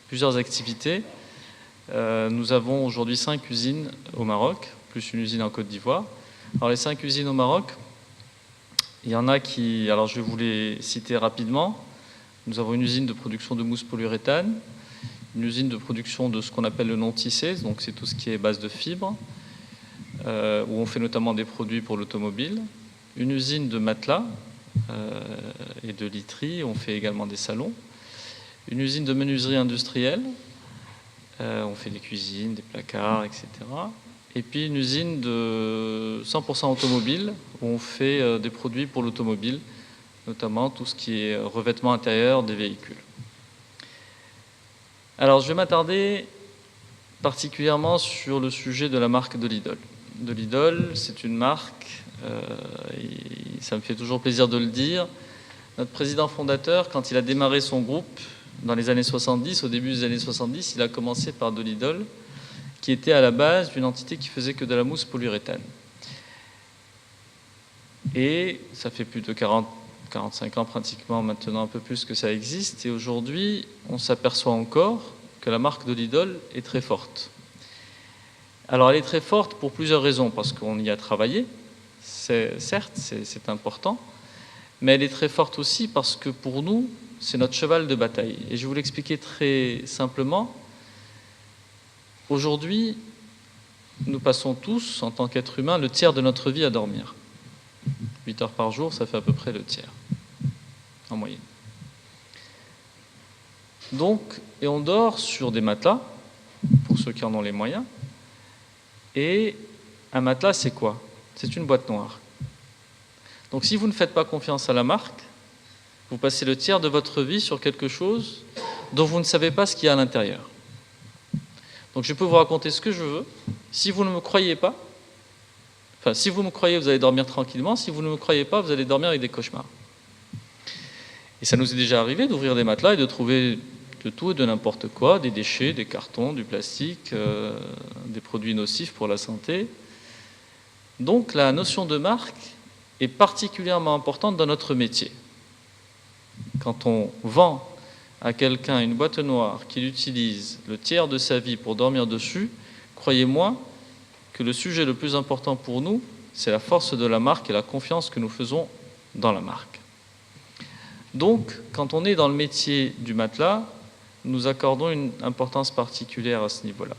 plusieurs activités. Nous avons aujourd'hui 5 usines au Maroc, plus une usine en Côte d'Ivoire. Alors les 5 usines au Maroc, il y en a qui... Alors je vais vous les citer rapidement. Nous avons une usine de production de mousse polyuréthane, une usine de production de ce qu'on appelle le non tissé, donc c'est tout ce qui est base de fibres, où on fait notamment des produits pour l'automobile, une usine de matelas et de literie, on fait également des salons, une usine de menuiserie industrielle, On fait des cuisines, des placards, etc. Et puis une usine de 100% automobile, où on fait des produits pour l'automobile, notamment tout ce qui est revêtement intérieur des véhicules. Alors je vais m'attarder particulièrement sur le sujet de la marque de Lidl. De Lidl, c'est une marque, et ça me fait toujours plaisir de le dire. Notre président fondateur, quand il a démarré son groupe dans les années 70, au début des années 70, il a commencé par de Lidl, qui était à la base d'une entité qui faisait que de la mousse polyuréthane. Et ça fait plus de 45 ans pratiquement, maintenant un peu plus que ça existe. Et aujourd'hui, on s'aperçoit encore que la marque de Lidl est très forte. Alors elle est très forte pour plusieurs raisons, parce qu'on y a travaillé, certes, c'est important, mais elle est très forte aussi parce que pour nous, c'est notre cheval de bataille. Et je vais vous l'expliquer très simplement. Aujourd'hui, nous passons tous, en tant qu'êtres humains, le tiers de notre vie à dormir. 8 heures par jour, ça fait à peu près le tiers, en moyenne. Donc, et on dort sur des matelas, pour ceux qui en ont les moyens. Et un matelas, c'est quoi? C'est une boîte noire. Donc si vous ne faites pas confiance à la marque, vous passez le tiers de votre vie sur quelque chose dont vous ne savez pas ce qu'il y a à l'intérieur. Donc je peux vous raconter ce que je veux. Si vous ne me croyez pas, enfin si vous me croyez, vous allez dormir tranquillement. Si vous ne me croyez pas, vous allez dormir avec des cauchemars. Et ça nous est déjà arrivé d'ouvrir des matelas et de trouver de tout et de n'importe quoi, des déchets, des cartons, du plastique, des produits nocifs pour la santé. Donc la notion de marque est particulièrement importante dans notre métier. Quand on vend à quelqu'un une boîte noire qu'il utilise le tiers de sa vie pour dormir dessus, croyez-moi que le sujet le plus important pour nous, c'est la force de la marque et la confiance que nous faisons dans la marque. Donc, quand on est dans le métier du matelas, nous accordons une importance particulière à ce niveau-là.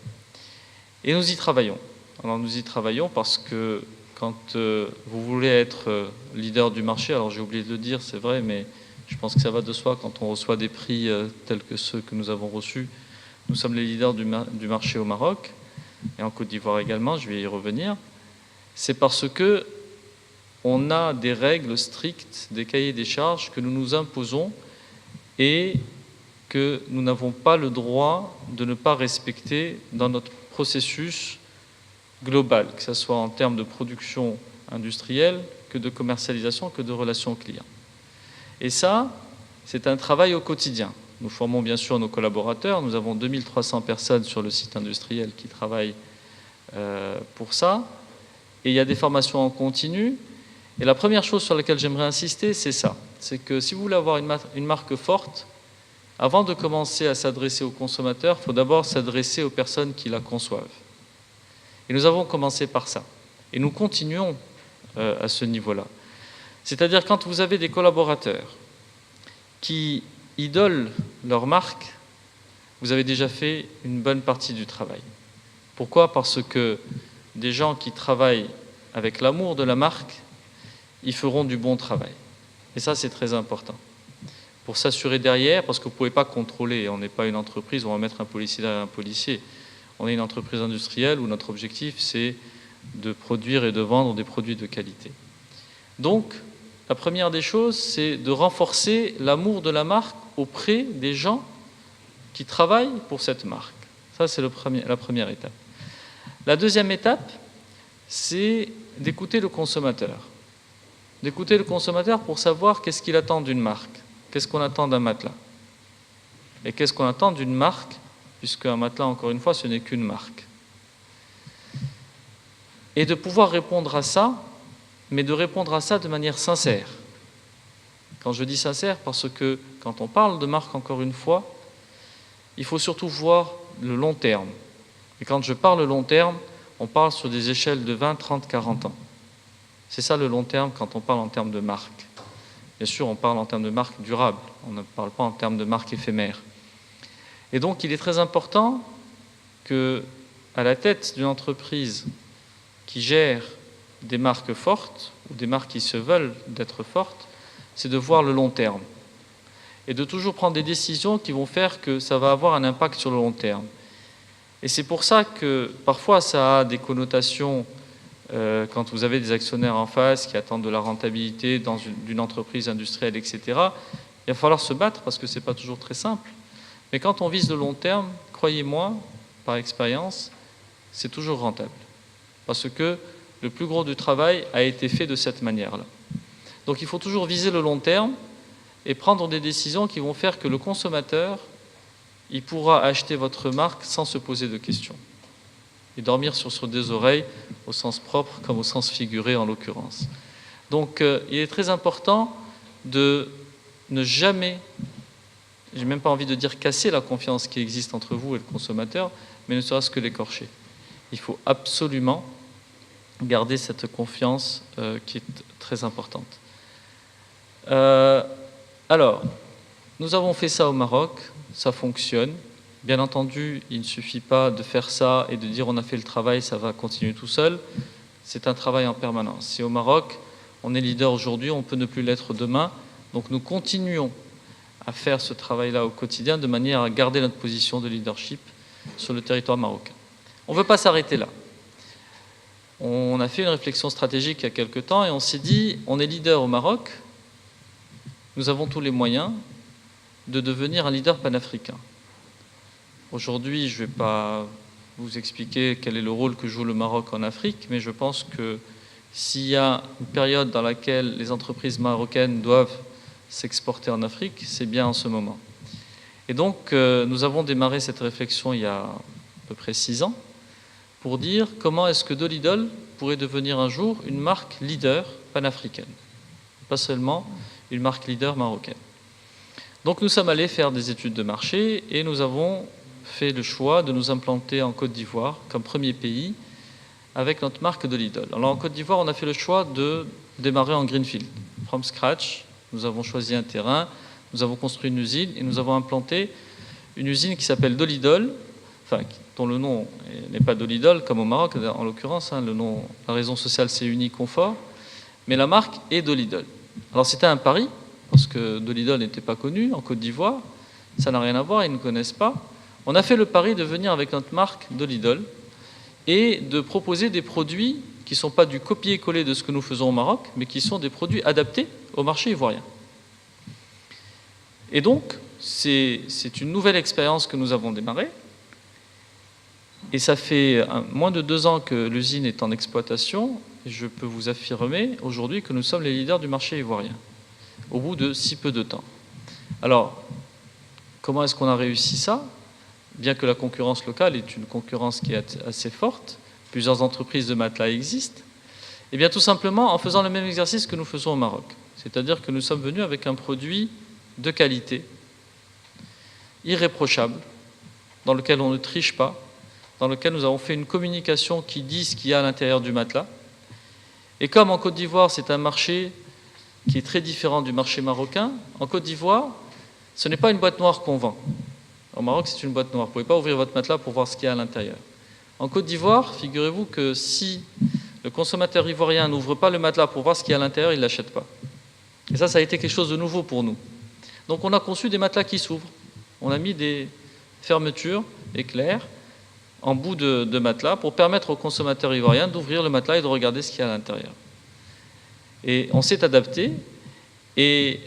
Et nous y travaillons. Alors nous y travaillons parce que quand vous voulez être leader du marché, alors j'ai oublié de le dire, c'est vrai, mais je pense que ça va de soi quand on reçoit des prix tels que ceux que nous avons reçus. Nous sommes les leaders du marché au Maroc et en Côte d'Ivoire également, je vais y revenir. C'est parce que on a des règles strictes, des cahiers des charges que nous nous imposons et que nous n'avons pas le droit de ne pas respecter dans notre processus global, que ce soit en termes de production industrielle, que de commercialisation, que de relations clients. Et ça, c'est un travail au quotidien. Nous formons bien sûr nos collaborateurs, nous avons 2300 personnes sur le site industriel qui travaillent pour ça, et il y a des formations en continu. Et la première chose sur laquelle j'aimerais insister, c'est ça. C'est que si vous voulez avoir une marque forte, avant de commencer à s'adresser aux consommateurs, il faut d'abord s'adresser aux personnes qui la conçoivent. Et nous avons commencé par ça. Et nous continuons à ce niveau-là. C'est-à-dire quand vous avez des collaborateurs qui idolent leur marque, vous avez déjà fait une bonne partie du travail. Pourquoi? Parce que des gens qui travaillent avec l'amour de la marque, ils feront du bon travail. Et ça, c'est très important. Pour s'assurer derrière, parce que vous ne pouvez pas contrôler, on n'est pas une entreprise où on va mettre un policier derrière un policier. On est une entreprise industrielle où notre objectif, c'est de produire et de vendre des produits de qualité. Donc, la première des choses, c'est de renforcer l'amour de la marque auprès des gens qui travaillent pour cette marque. Ça, c'est la première étape. La deuxième étape, c'est d'écouter le consommateur. D'écouter le consommateur pour savoir qu'est-ce qu'il attend d'une marque, qu'est-ce qu'on attend d'un matelas. Et qu'est-ce qu'on attend d'une marque, puisque un matelas, encore une fois, ce n'est qu'une marque. Et de pouvoir répondre à ça, mais de répondre à ça de manière sincère. Quand je dis sincère, parce que quand on parle de marque, encore une fois, il faut surtout voir le long terme. Et quand je parle long terme, on parle sur des échelles de 20, 30, 40 ans. C'est ça le long terme quand on parle en termes de marque. Bien sûr, on parle en termes de marque durable, on ne parle pas en termes de marque éphémère. Et donc, il est très important qu'à la tête d'une entreprise qui gère des marques fortes, ou des marques qui se veulent d'être fortes, c'est de voir le long terme. Et de toujours prendre des décisions qui vont faire que ça va avoir un impact sur le long terme. Et c'est pour ça que parfois ça a des connotations quand vous avez des actionnaires en face qui attendent de la rentabilité d'une entreprise industrielle, etc. Il va falloir se battre parce que ce n'est pas toujours très simple. Mais quand on vise le long terme, croyez-moi, par expérience, c'est toujours rentable. Parce que le plus gros du travail a été fait de cette manière-là. Donc il faut toujours viser le long terme et prendre des décisions qui vont faire que le consommateur, il pourra acheter votre marque sans se poser de questions. Et dormir sur des oreilles, au sens propre comme au sens figuré en l'occurrence. Donc il est très important de ne jamais, j'ai même pas envie de dire casser la confiance qui existe entre vous et le consommateur, mais ne serait-ce que l'écorcher. Il faut absolument garder cette confiance qui est très importante. Alors, nous avons fait ça au Maroc, ça fonctionne. Bien entendu, il ne suffit pas de faire ça et de dire on a fait le travail, ça va continuer tout seul. C'est un travail en permanence. Si au Maroc, on est leader aujourd'hui, on peut ne plus l'être demain. Donc nous continuons à faire ce travail-là au quotidien de manière à garder notre position de leadership sur le territoire marocain. On ne veut pas s'arrêter là. On a fait une réflexion stratégique il y a quelque temps et on s'est dit, on est leader au Maroc, nous avons tous les moyens de devenir un leader panafricain. Aujourd'hui, je ne vais pas vous expliquer quel est le rôle que joue le Maroc en Afrique, mais je pense que s'il y a une période dans laquelle les entreprises marocaines doivent s'exporter en Afrique, c'est bien en ce moment. Et donc, nous avons démarré cette réflexion il y a à peu près 6 ans pour dire comment est-ce que Dolidol pourrait devenir un jour une marque leader panafricaine, pas seulement une marque leader marocaine. Donc nous sommes allés faire des études de marché et nous avons fait le choix de nous implanter en Côte d'Ivoire comme premier pays avec notre marque Dolidol. Alors en Côte d'Ivoire, on a fait le choix de démarrer en greenfield, from scratch. Nous avons choisi un terrain, nous avons construit une usine et nous avons implanté une usine qui s'appelle Dolidol, enfin, dont le nom n'est pas Dolidol comme au Maroc en l'occurrence, le nom, la raison sociale c'est Uniconfort, mais la marque est Dolidol. Alors c'était un pari, parce que Dolidol n'était pas connu en Côte d'Ivoire, ça n'a rien à voir, ils ne connaissent pas. On a fait le pari de venir avec notre marque Dolidol et de proposer des produits qui ne sont pas du copier-coller de ce que nous faisons au Maroc, mais qui sont des produits adaptés au marché ivoirien. Et donc, c'est une nouvelle expérience que nous avons démarrée. Et ça fait moins de 2 ans que l'usine est en exploitation. Et je peux vous affirmer aujourd'hui que nous sommes les leaders du marché ivoirien, au bout de si peu de temps. Alors, comment est-ce qu'on a réussi ça ? Bien que la concurrence locale est une concurrence qui est assez forte, plusieurs entreprises de matelas existent, et bien tout simplement en faisant le même exercice que nous faisons au Maroc. C'est-à-dire que nous sommes venus avec un produit de qualité, irréprochable, dans lequel on ne triche pas, dans lequel nous avons fait une communication qui dit ce qu'il y a à l'intérieur du matelas. Et comme en Côte d'Ivoire, c'est un marché qui est très différent du marché marocain, en Côte d'Ivoire, ce n'est pas une boîte noire qu'on vend. Au Maroc, c'est une boîte noire. Vous ne pouvez pas ouvrir votre matelas pour voir ce qu'il y a à l'intérieur. En Côte d'Ivoire, figurez-vous que si le consommateur ivoirien n'ouvre pas le matelas pour voir ce qu'il y a à l'intérieur, il ne l'achète pas. Et ça a été quelque chose de nouveau pour nous. Donc on a conçu des matelas qui s'ouvrent. On a mis des fermetures éclairs en bout de matelas pour permettre au consommateur ivoirien d'ouvrir le matelas et de regarder ce qu'il y a à l'intérieur. Et on s'est adapté et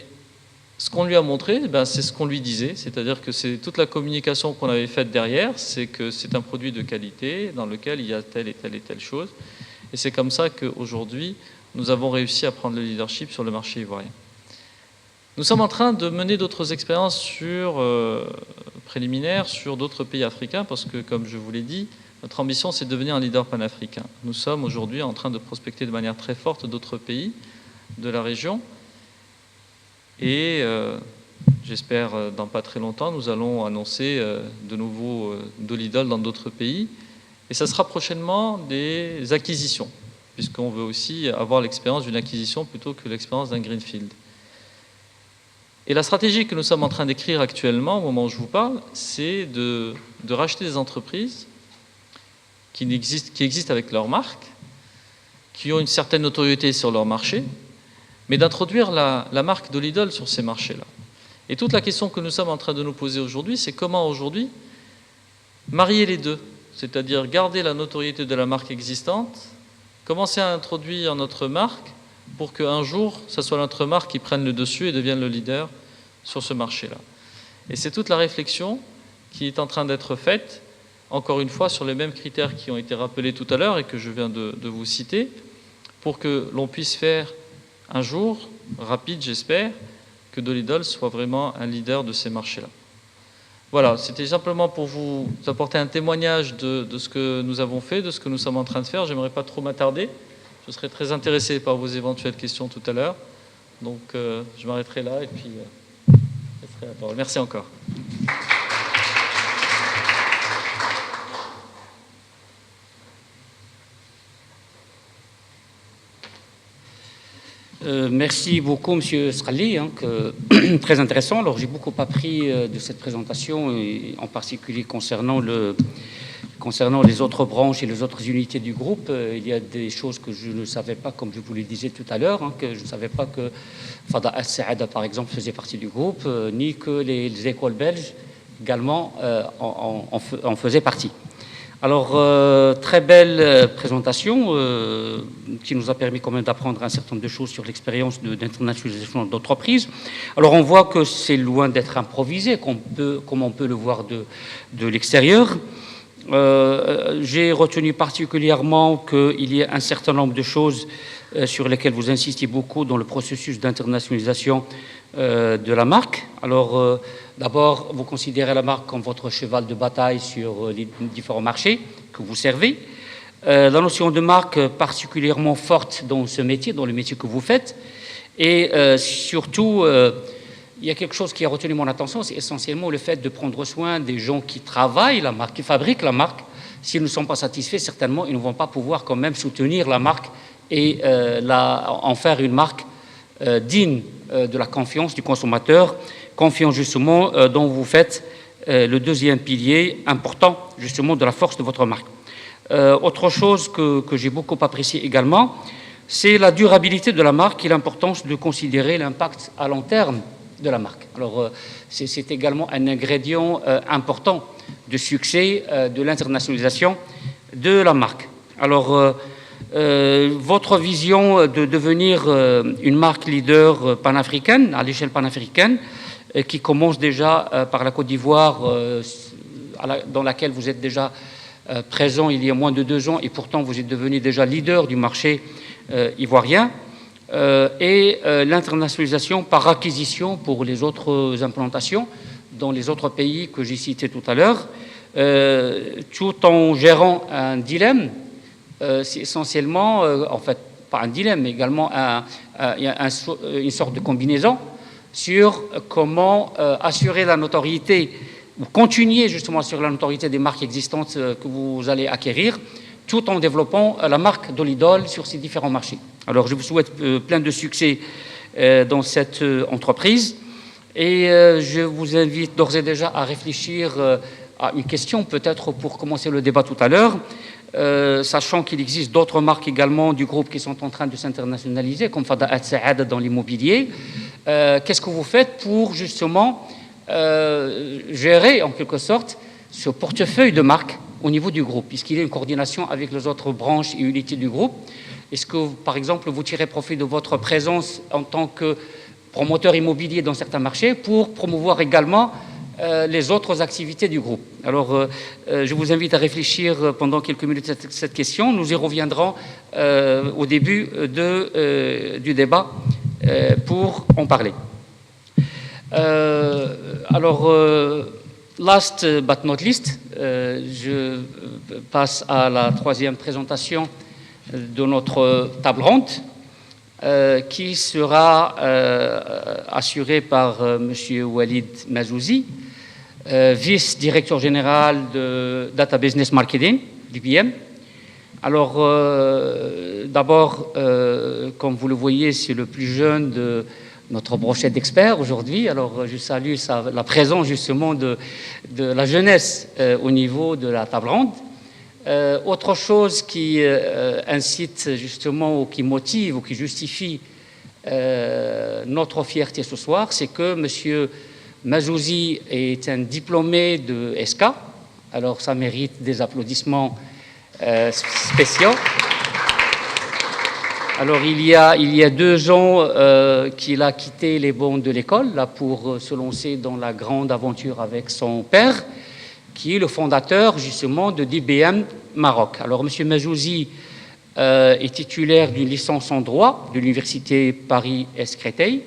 ce qu'on lui a montré, c'est ce qu'on lui disait, c'est-à-dire que c'est toute la communication qu'on avait faite derrière, c'est que c'est un produit de qualité dans lequel il y a telle et telle et telle chose. Et c'est comme ça qu'aujourd'hui, nous avons réussi à prendre le leadership sur le marché ivoirien. Nous sommes en train de mener d'autres expériences préliminaires sur d'autres pays africains parce que, comme je vous l'ai dit, notre ambition, c'est de devenir un leader panafricain. Nous sommes aujourd'hui en train de prospecter de manière très forte d'autres pays de la région. Et j'espère dans pas très longtemps, nous allons annoncer de nouveau Dolidol dans d'autres pays. Et ça sera prochainement des acquisitions, puisqu'on veut aussi avoir l'expérience d'une acquisition plutôt que l'expérience d'un greenfield. Et la stratégie que nous sommes en train d'écrire actuellement, au moment où je vous parle, c'est de racheter des entreprises qui existent avec leur marque, qui ont une certaine notoriété sur leur marché, mais d'introduire la marque Dolidol sur ces marchés-là. Et toute la question que nous sommes en train de nous poser aujourd'hui, c'est comment aujourd'hui marier les deux, c'est-à-dire garder la notoriété de la marque existante, commencer à introduire notre marque pour qu'un jour, ce soit notre marque qui prenne le dessus et devienne le leader sur ce marché-là. Et c'est toute la réflexion qui est en train d'être faite, encore une fois, sur les mêmes critères qui ont été rappelés tout à l'heure et que je viens de vous citer, pour que l'on puisse faire un jour, rapide j'espère, que Dolidol soit vraiment un leader de ces marchés-là. Voilà, c'était simplement pour vous apporter un témoignage de ce que nous avons fait, de ce que nous sommes en train de faire. J'aimerais pas trop m'attarder. Je serais très intéressé par vos éventuelles questions tout à l'heure. Donc, je m'arrêterai là et puis je laisserai la parole. Merci encore. Merci beaucoup, Monsieur Srali, très intéressant. Alors, j'ai beaucoup appris de cette présentation, et en particulier concernant les autres branches et les autres unités du groupe. Il y a des choses que je ne savais pas, comme je vous le disais tout à l'heure, que je ne savais pas que Fada Al-Saada, par exemple, faisait partie du groupe, ni que les écoles belges également en faisaient partie. Alors, très belle présentation qui nous a permis quand même d'apprendre un certain nombre de choses sur l'expérience d'internationalisation d'entreprise. Alors, on voit que c'est loin d'être improvisé, comme on peut le voir de l'extérieur. J'ai retenu particulièrement qu'il y a un certain nombre de choses sur lesquelles vous insistiez beaucoup dans le processus d'internationalisation de la marque. Alors, d'abord, vous considérez la marque comme votre cheval de bataille sur les différents marchés que vous servez. La notion de marque particulièrement forte dans ce métier, dans le métier que vous faites. Et surtout, il y a quelque chose qui a retenu mon attention, c'est essentiellement le fait de prendre soin des gens qui travaillent la marque, qui fabriquent la marque. S'ils ne sont pas satisfaits, certainement, ils ne vont pas pouvoir quand même soutenir la marque et en faire une marque digne de la confiance du consommateur, confiance justement dont vous faites le deuxième pilier important justement de la force de votre marque. Autre chose que j'ai beaucoup apprécié également, c'est la durabilité de la marque et l'importance de considérer l'impact à long terme de la marque. Alors c'est également un ingrédient important de succès de l'internationalisation de la marque. Alors votre vision de devenir une marque leader panafricaine, à l'échelle panafricaine, qui commence déjà par la Côte d'Ivoire, dans laquelle vous êtes déjà présent il y a moins de 2 ans, et pourtant vous êtes devenu déjà leader du marché ivoirien, et l'internationalisation par acquisition pour les autres implantations dans les autres pays que j'ai cités tout à l'heure, tout en gérant un dilemme. C'est essentiellement, en fait, pas un dilemme, mais également une sorte de combinaison sur comment assurer la notoriété, ou continuer justement sur la notoriété des marques existantes que vous allez acquérir, tout en développant la marque Dolidol sur ces différents marchés. Alors, je vous souhaite plein de succès dans cette entreprise, et je vous invite d'ores et déjà à réfléchir à une question, peut-être pour commencer le débat tout à l'heure. Sachant qu'il existe d'autres marques également du groupe qui sont en train de s'internationaliser, comme Fada Al-Saada dans l'immobilier. Qu'est-ce que vous faites pour justement gérer en quelque sorte ce portefeuille de marques au niveau du groupe, puisqu'il y a une coordination avec les autres branches et unités du groupe? Est-ce que, par exemple, vous tirez profit de votre présence en tant que promoteur immobilier dans certains marchés pour promouvoir également les autres activités du groupe? Alors, je vous invite à réfléchir pendant quelques minutes à cette question. Nous y reviendrons au début du débat pour en parler. Last but not least, je passe à la 3e présentation de notre table ronde qui sera assurée par M. Walid Mazouzi, vice-directeur général de Data Business Marketing, d'IBM. Alors, d'abord, comme vous le voyez, c'est le plus jeune de notre brochette d'experts aujourd'hui. Alors, je salue la présence justement de la jeunesse au niveau de la table ronde. Autre chose qui incite justement, ou qui motive, ou qui justifie notre fierté ce soir, c'est que M. Mazouzi est un diplômé de ESCA, Alors ça mérite des applaudissements spéciaux. Alors il y a 2 ans qu'il a quitté les bancs de l'école là, pour se lancer dans la grande aventure avec son père, qui est le fondateur justement de DBM Maroc. Alors M. Mazouzi est titulaire d'une licence en droit de l'Université Paris-Est-Créteil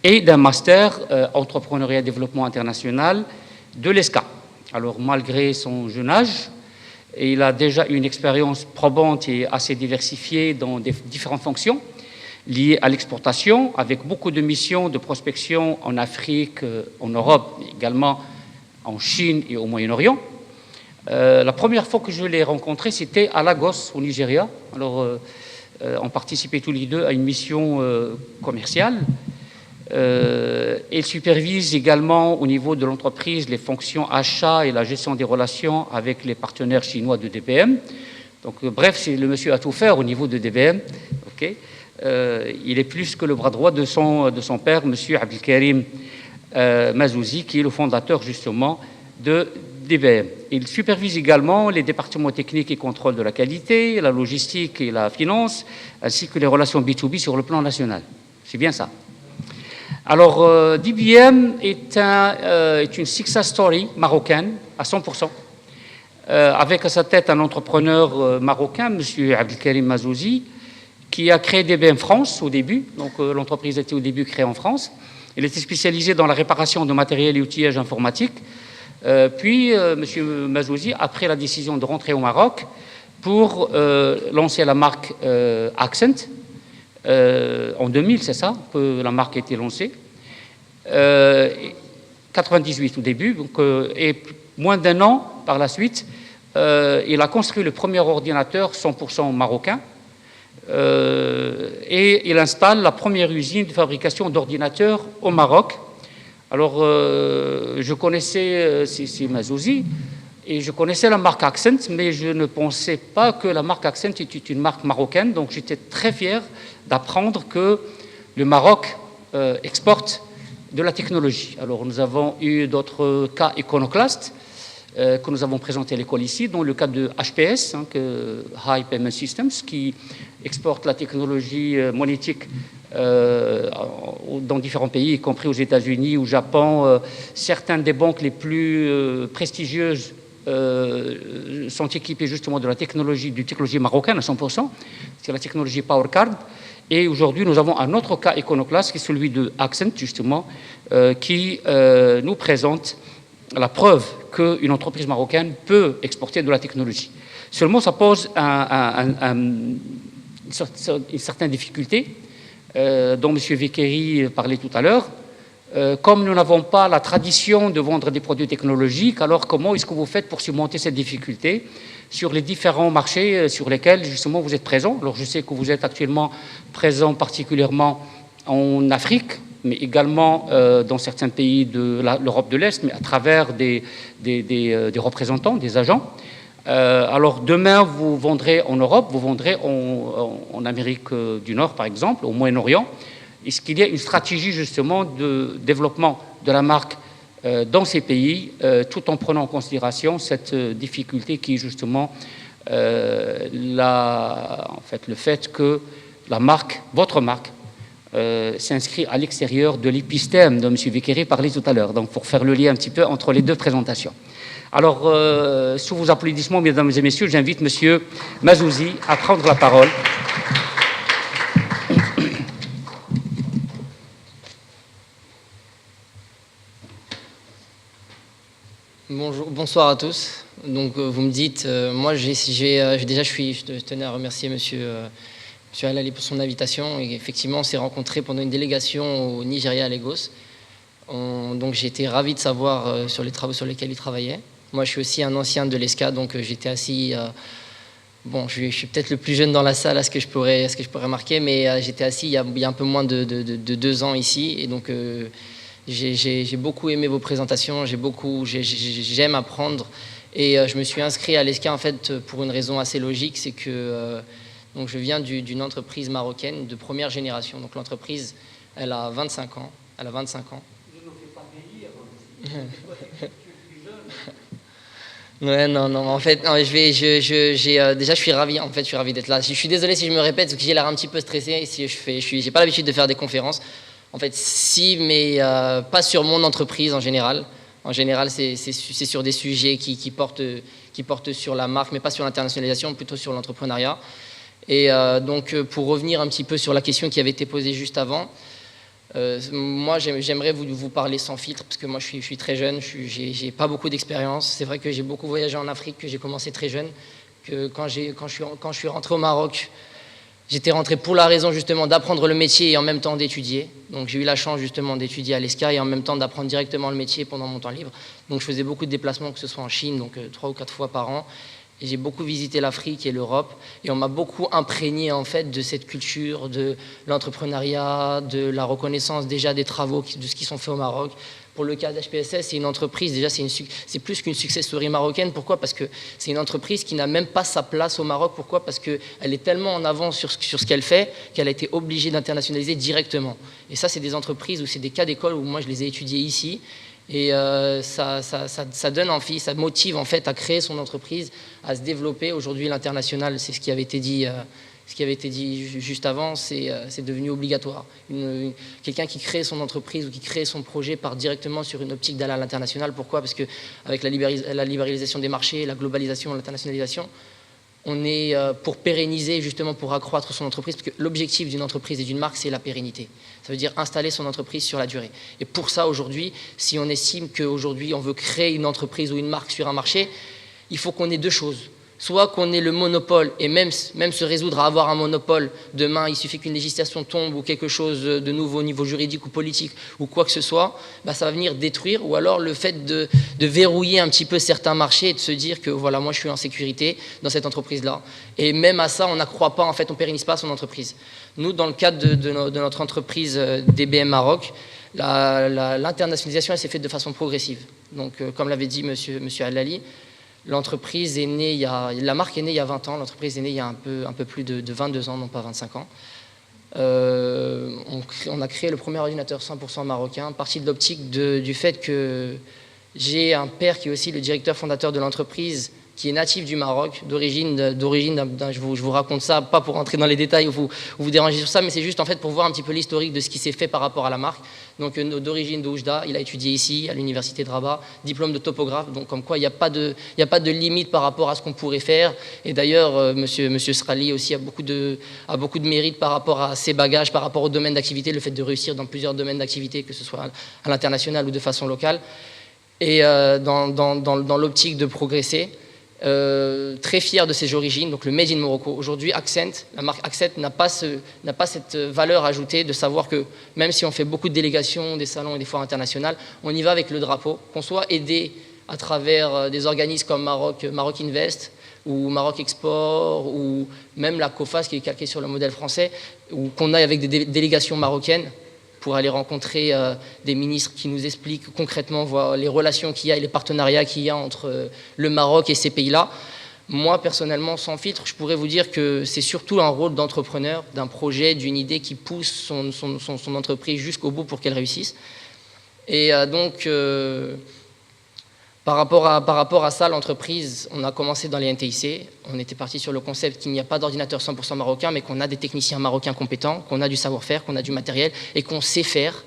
et d'un master entrepreneuriat et développement international de l'ESCA. Alors malgré son jeune âge, il a déjà une expérience probante et assez diversifiée dans différentes fonctions liées à l'exportation, avec beaucoup de missions de prospection en Afrique, en Europe, mais également en Chine et au Moyen-Orient. La première fois que je l'ai rencontré, c'était à Lagos, au Nigeria. Alors, on participait tous les deux à une mission commerciale. Il supervise également au niveau de l'entreprise les fonctions achat et la gestion des relations avec les partenaires chinois de DBM. Donc, bref, c'est le monsieur à tout faire au niveau de DBM. Okay. Il est plus que le bras droit de son père, monsieur Abdelkarim Mazouzi, qui est le fondateur justement de DBM. Il supervise également les départements techniques et contrôle de la qualité, la logistique et la finance, ainsi que les relations B2B sur le plan national. C'est bien ça. Alors, DBM est une success story marocaine à 100%, avec à sa tête un entrepreneur marocain, M. Abdelkarim Mazouzi, qui a créé DBM France au début. Donc, l'entreprise était au début créée en France. Il était spécialisé dans la réparation de matériel et outillage informatique. Puis, M. Mazouzi a pris la décision de rentrer au Maroc pour lancer la marque Accent. En 2000, c'est ça que la marque a été lancée. 98 au début, donc, et moins d'1 an par la suite, il a construit le premier ordinateur 100% marocain et il installe la première usine de fabrication d'ordinateurs au Maroc. Alors, je connaissais c'est Mazouzi et je connaissais la marque Accent, mais je ne pensais pas que la marque Accent était une marque marocaine, donc j'étais très fier d'apprendre que le Maroc exporte de la technologie. Alors nous avons eu d'autres cas iconoclastes que nous avons présentés à l'école ici, dont le cas de HPS, High Payment Systems, qui exporte la technologie monétique dans différents pays, y compris aux États-Unis, au Japon. Certaines des banques les plus prestigieuses sont équipées justement de la technologie marocaine à 100%, c'est la technologie PowerCard. Et aujourd'hui, nous avons un autre cas iconoclaste, qui est celui de Accent, justement, qui nous présente la preuve qu'une entreprise marocaine peut exporter de la technologie. Seulement, ça pose une certaine difficulté, dont M. Vekeri parlait tout à l'heure. Comme nous n'avons pas la tradition de vendre des produits technologiques, alors comment est-ce que vous faites pour surmonter cette difficulté sur les différents marchés sur lesquels justement vous êtes présent? Alors je sais que vous êtes actuellement présent particulièrement en Afrique, mais également dans certains pays de l'Europe de l'Est, mais à travers des représentants, des agents. Alors demain, vous vendrez en Europe, vous vendrez en Amérique du Nord, par exemple, au Moyen-Orient. Est-ce qu'il y a une stratégie justement de développement de la marque dans ces pays, tout en prenant en considération cette difficulté qui est justement le fait que la marque, votre marque, s'inscrit à l'extérieur de l'épisystème dont M. Vekeri parlait tout à l'heure, donc pour faire le lien un petit peu entre les deux présentations. Alors, sous vos applaudissements, mesdames et messieurs, j'invite M. Mazouzi à prendre la parole. Bonsoir à tous. Donc vous me dites, moi je tenais à remercier Monsieur Alali pour son invitation. Et effectivement, on s'est rencontrés pendant une délégation au Nigeria à Lagos. Donc j'ai été ravi de savoir sur les travaux sur lesquels il travaillait. Moi, je suis aussi un ancien de l'ESCA, donc j'étais assis. Je suis peut-être le plus jeune dans la salle à ce que je pourrais marquer, mais j'étais assis il y a un peu moins de 2 ans ici, et donc. J'ai beaucoup aimé vos présentations, j'aime apprendre et je me suis inscrit à l'ESCA en fait pour une raison assez logique, c'est que donc je viens d'une entreprise marocaine de première génération. Donc l'entreprise, elle a 25 ans. Je ne fais pas vieillir. Ouais, non, non, en fait, non, déjà, je suis ravi, en fait, je suis ravi d'être là. Je suis désolé si je me répète, parce que j'ai l'air un petit peu stressé, et si j'ai pas l'habitude de faire des conférences. En fait, si, mais pas sur mon entreprise en général. En général, c'est sur des sujets qui portent sur la marque, mais pas sur l'internationalisation, plutôt sur l'entrepreneuriat. Et donc, pour revenir un petit peu sur la question qui avait été posée juste avant, moi, j'aimerais vous parler sans filtre, parce que moi, je suis très jeune, j'ai pas beaucoup d'expérience. C'est vrai que j'ai beaucoup voyagé en Afrique, que j'ai commencé très jeune, que quand je suis rentré au Maroc, j'étais rentré pour la raison justement d'apprendre le métier et en même temps d'étudier. Donc j'ai eu la chance justement d'étudier à l'ESCA et en même temps d'apprendre directement le métier pendant mon temps libre. Donc je faisais beaucoup de déplacements, que ce soit en Chine, donc 3 ou 4 fois par an. Et j'ai beaucoup visité l'Afrique et l'Europe et on m'a beaucoup imprégné en fait de cette culture, de l'entrepreneuriat, de la reconnaissance déjà des travaux, de ce qui sont faits au Maroc. Pour le cas d'HPSS, c'est une entreprise, déjà c'est plus qu'une success story marocaine. Pourquoi? Parce que c'est une entreprise qui n'a même pas sa place au Maroc. Pourquoi? Parce qu'elle est tellement en avance sur ce qu'elle fait qu'elle a été obligée d'internationaliser directement. Et ça, c'est des entreprises ou c'est des cas d'école où moi je les ai étudiés ici. Et ça donne envie, ça motive en fait à créer son entreprise, à se développer. Aujourd'hui, l'international, c'est ce qui avait été dit juste avant, c'est devenu obligatoire. Quelqu'un qui crée son entreprise ou qui crée son projet part directement sur une optique d'aller à l'international. Pourquoi? Parce qu'avec la libéralisation des marchés, la globalisation, l'internationalisation, on est pour pérenniser, justement pour accroître son entreprise, parce que l'objectif d'une entreprise et d'une marque, c'est la pérennité. Ça veut dire installer son entreprise sur la durée. Et pour ça, aujourd'hui, si on estime qu'aujourd'hui, on veut créer une entreprise ou une marque sur un marché, il faut qu'on ait 2 choses. Soit qu'on ait le monopole, et même se résoudre à avoir un monopole, demain, il suffit qu'une législation tombe ou quelque chose de nouveau au niveau juridique ou politique ou quoi que ce soit, bah, ça va venir détruire. Ou alors le fait de verrouiller un petit peu certains marchés et de se dire que voilà, moi je suis en sécurité dans cette entreprise-là. Et même à ça, on n'accroît pas, en fait, on pérennise pas son entreprise. Nous, dans le cadre de notre entreprise DBM Maroc, l'internationalisation, elle s'est faite de façon progressive. Donc, comme l'avait dit monsieur Alali, l'entreprise est née, la marque est née il y a 20 ans, l'entreprise est née il y a un peu plus de 22 ans, non pas 25 ans. On a créé le premier ordinateur 100% marocain, partie de l'optique du fait que j'ai un père qui est aussi le directeur fondateur de l'entreprise, qui est natif du Maroc, d'origine, je vous raconte ça, pas pour rentrer dans les détails ou vous déranger sur ça, mais c'est juste en fait pour voir un petit peu l'historique de ce qui s'est fait par rapport à la marque. Donc d'origine de Oujda, il a étudié ici, à l'université de Rabat, diplôme de topographe, donc comme quoi il n'y a pas de limite par rapport à ce qu'on pourrait faire. Et d'ailleurs, monsieur Srali aussi a beaucoup de mérite par rapport à ses bagages, par rapport au domaine d'activité, le fait de réussir dans plusieurs domaines d'activité, que ce soit à l'international ou de façon locale. Et dans l'optique de progresser, très fier de ses origines, donc le Made in Morocco. Aujourd'hui, Accent, la marque Accent n'a pas cette valeur ajoutée de savoir que même si on fait beaucoup de délégations, des salons et des foires internationales, on y va avec le drapeau, qu'on soit aidé à travers des organismes comme Maroc Invest ou Maroc Export ou même la COFAS qui est calquée sur le modèle français, ou qu'on aille avec des délégations marocaines pour aller rencontrer des ministres qui nous expliquent concrètement les relations qu'il y a et les partenariats qu'il y a entre le Maroc et ces pays-là. Moi, personnellement, sans filtre, je pourrais vous dire que c'est surtout un rôle d'entrepreneur, d'un projet, d'une idée qui pousse son entreprise jusqu'au bout pour qu'elle réussisse. Et donc, par rapport à ça, l'entreprise, on a commencé dans les NTIC. On était parti sur le concept qu'il n'y a pas d'ordinateur 100% marocain, mais qu'on a des techniciens marocains compétents, qu'on a du savoir-faire, qu'on a du matériel et qu'on sait faire.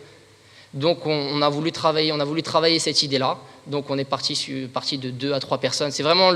Donc on a voulu travailler cette idée-là. Donc on est parti de 2 à 3 personnes. C'est vraiment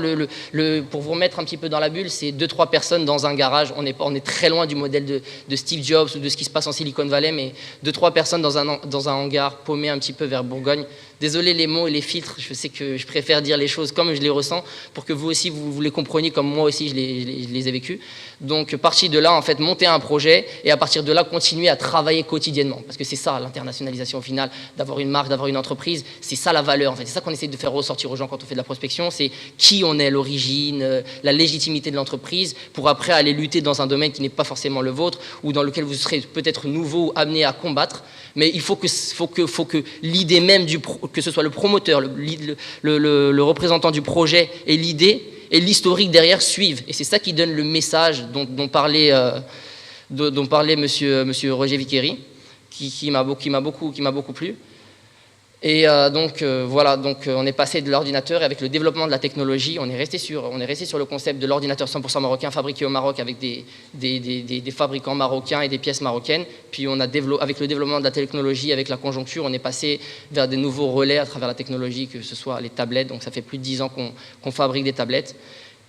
pour vous remettre un petit peu dans la bulle, c'est 2-3 personnes dans un garage. On est très loin du modèle de Steve Jobs ou de ce qui se passe en Silicon Valley, mais 2-3 personnes dans un hangar paumé un petit peu vers Bourgogne. Désolé les mots et les filtres, je sais que je préfère dire les choses comme je les ressens pour que vous aussi vous les compreniez comme moi aussi je les ai vécues. Donc parti de là, en fait, monter un projet et à partir de là, continuer à travailler quotidiennement. Parce que c'est ça l'internationalisation au final, d'avoir une marque, d'avoir une entreprise, c'est ça la valeur. En fait, c'est ça qu'on essaie de faire ressortir aux gens quand on fait de la prospection, c'est qui on est, l'origine, la légitimité de l'entreprise, pour après aller lutter dans un domaine qui n'est pas forcément le vôtre ou dans lequel vous serez peut-être nouveau ou amené à combattre. Mais il faut que l'idée même, que ce soit le promoteur, le représentant du projet et l'idée et l'historique derrière suivent. Et c'est ça qui donne le message dont parlait monsieur Roger Vicquery, qui m'a beaucoup plu. Et voilà, on est passé de l'ordinateur et avec le développement de la technologie, on est resté sur le concept de l'ordinateur 100% marocain fabriqué au Maroc avec des fabricants marocains et des pièces marocaines. Puis avec le développement de la technologie, avec la conjoncture, on est passé vers des nouveaux relais à travers la technologie, que ce soit les tablettes. Donc ça fait plus de 10 ans qu'on fabrique des tablettes.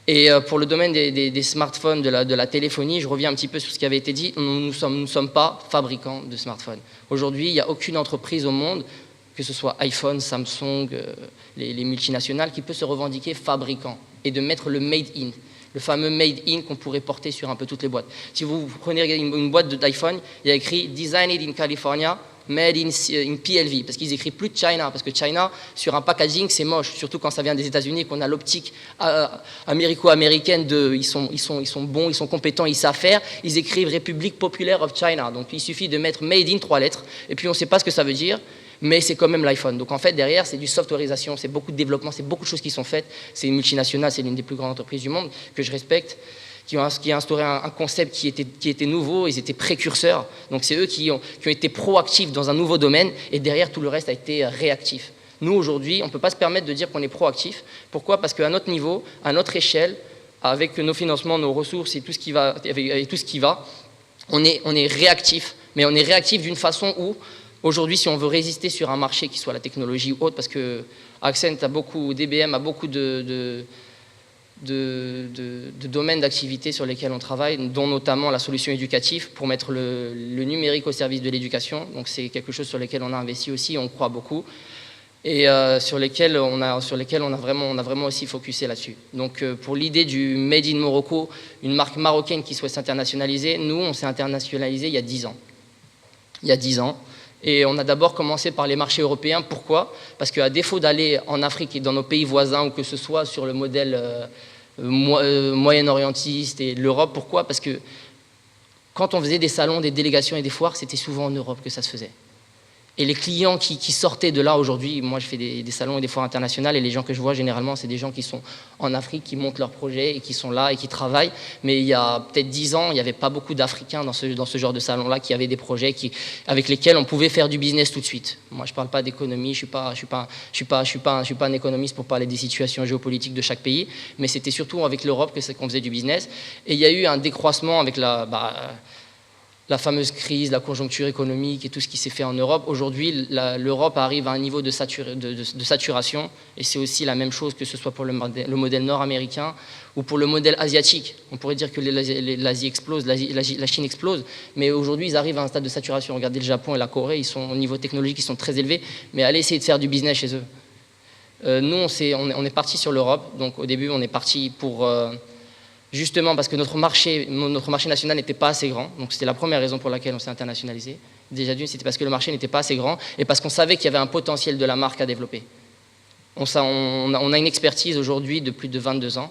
Et pour le domaine des smartphones, de la téléphonie, je reviens un petit peu sur ce qui avait été dit. Nous ne sommes pas fabricants de smartphones. Aujourd'hui, il n'y a aucune entreprise au monde, que ce soit iPhone, Samsung, les multinationales, qui peut se revendiquer fabricant et de mettre le made in, le fameux made in qu'on pourrait porter sur un peu toutes les boîtes. Si vous prenez une boîte d'iPhone, il y a écrit Designed in California, made in PLV, parce qu'ils écrivent plus de China, parce que China, sur un packaging, c'est moche, surtout quand ça vient des États-Unis, qu'on a l'optique américo-américaine de ils sont bons, ils sont compétents, ils savent faire. Ils écrivent République populaire of China, donc il suffit de mettre made in 3 lettres, et puis on ne sait pas ce que ça veut dire. Mais c'est quand même l'iPhone. Donc en fait, derrière, c'est du softwareisation, c'est beaucoup de développement, c'est beaucoup de choses qui sont faites. C'est une multinationale, c'est l'une des plus grandes entreprises du monde que je respecte, qui a instauré un concept qui était nouveau, ils étaient précurseurs. Donc c'est eux qui ont été proactifs dans un nouveau domaine, et derrière, tout le reste a été réactif. Nous, aujourd'hui, on ne peut pas se permettre de dire qu'on est proactif. Pourquoi ? Parce qu'à notre niveau, à notre échelle, avec nos financements, nos ressources et tout ce qui va, on est réactif. Mais on est réactif d'une façon où aujourd'hui, si on veut résister sur un marché qui soit la technologie ou autre, parce que Accent a beaucoup, DBM a beaucoup de domaines d'activité sur lesquels on travaille, dont notamment la solution éducative pour mettre le numérique au service de l'éducation. Donc c'est quelque chose sur lequel on a investi aussi, on croit beaucoup, et sur lesquels on a vraiment aussi focusé là-dessus. Donc pour l'idée du Made in Morocco, une marque marocaine qui souhaite s'internationaliser, nous on s'est internationalisé il y a 10 ans. Il y a 10 ans. Et on a d'abord commencé par les marchés européens. Pourquoi ? Parce qu'à défaut d'aller en Afrique et dans nos pays voisins, ou que ce soit sur le modèle moyen-orientiste et l'Europe, pourquoi ? Parce que quand on faisait des salons, des délégations et des foires, c'était souvent en Europe que ça se faisait. Et les clients qui sortaient de là aujourd'hui, moi je fais des salons et des foires internationales, et les gens que je vois généralement, c'est des gens qui sont en Afrique, qui montent leurs projets et qui sont là et qui travaillent. Mais il y a peut-être 10 ans, il n'y avait pas beaucoup d'Africains dans ce genre de salon-là qui avaient des projets avec lesquels on pouvait faire du business tout de suite. Moi je ne parle pas d'économie, je ne suis pas un économiste pour parler des situations géopolitiques de chaque pays, mais c'était surtout avec l'Europe qu'on faisait du business. Et il y a eu un décroissement avec la fameuse crise, la conjoncture économique et tout ce qui s'est fait en Europe. Aujourd'hui, l'Europe arrive à un niveau de saturation, et c'est aussi la même chose que ce soit pour le modèle nord-américain ou pour le modèle asiatique. On pourrait dire que l'Asie explose, la Chine explose, mais aujourd'hui, ils arrivent à un stade de saturation. Regardez le Japon et la Corée, ils sont au niveau technologique, ils sont très élevés, mais allez essayer de faire du business chez eux. Nous, on est parti sur l'Europe, donc au début, on est parti pour... justement parce que notre marché national n'était pas assez grand. Donc c'était la première raison pour laquelle on s'est internationalisé. Déjà d'une, c'était parce que le marché n'était pas assez grand et parce qu'on savait qu'il y avait un potentiel de la marque à développer. On a une expertise aujourd'hui de plus de 22 ans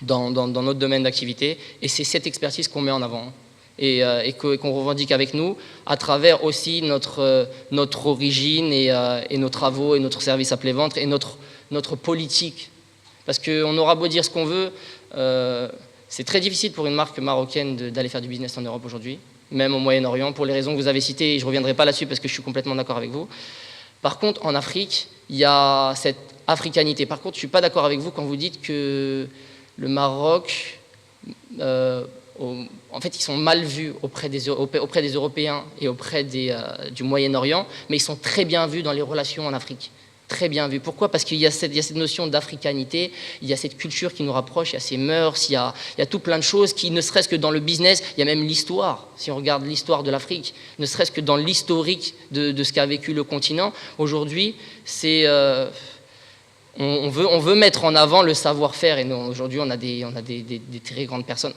dans notre domaine d'activité, et c'est cette expertise qu'on met en avant et qu'on revendique avec nous à travers aussi notre origine et nos travaux et notre service après-vente et notre politique. Parce qu'on aura beau dire ce qu'on veut, c'est très difficile pour une marque marocaine d'aller faire du business en Europe aujourd'hui, même au Moyen-Orient, pour les raisons que vous avez citées, et je ne reviendrai pas là-dessus parce que je suis complètement d'accord avec vous. Par contre, en Afrique, il y a cette africanité. Par contre, je ne suis pas d'accord avec vous quand vous dites que le Maroc, en fait, ils sont mal vus auprès des Européens et auprès du Moyen-Orient, mais ils sont très bien vus dans les relations en Afrique. Très bien vu. Pourquoi ? Parce qu'il y a cette notion d'africanité, il y a cette culture qui nous rapproche, il y a ces mœurs, il y a tout plein de choses qui, ne serait-ce que dans le business, il y a même l'histoire. Si on regarde l'histoire de l'Afrique, ne serait-ce que dans l'historique de ce qu'a vécu le continent, aujourd'hui, on veut mettre en avant le savoir-faire, et aujourd'hui, on a des très grandes personnes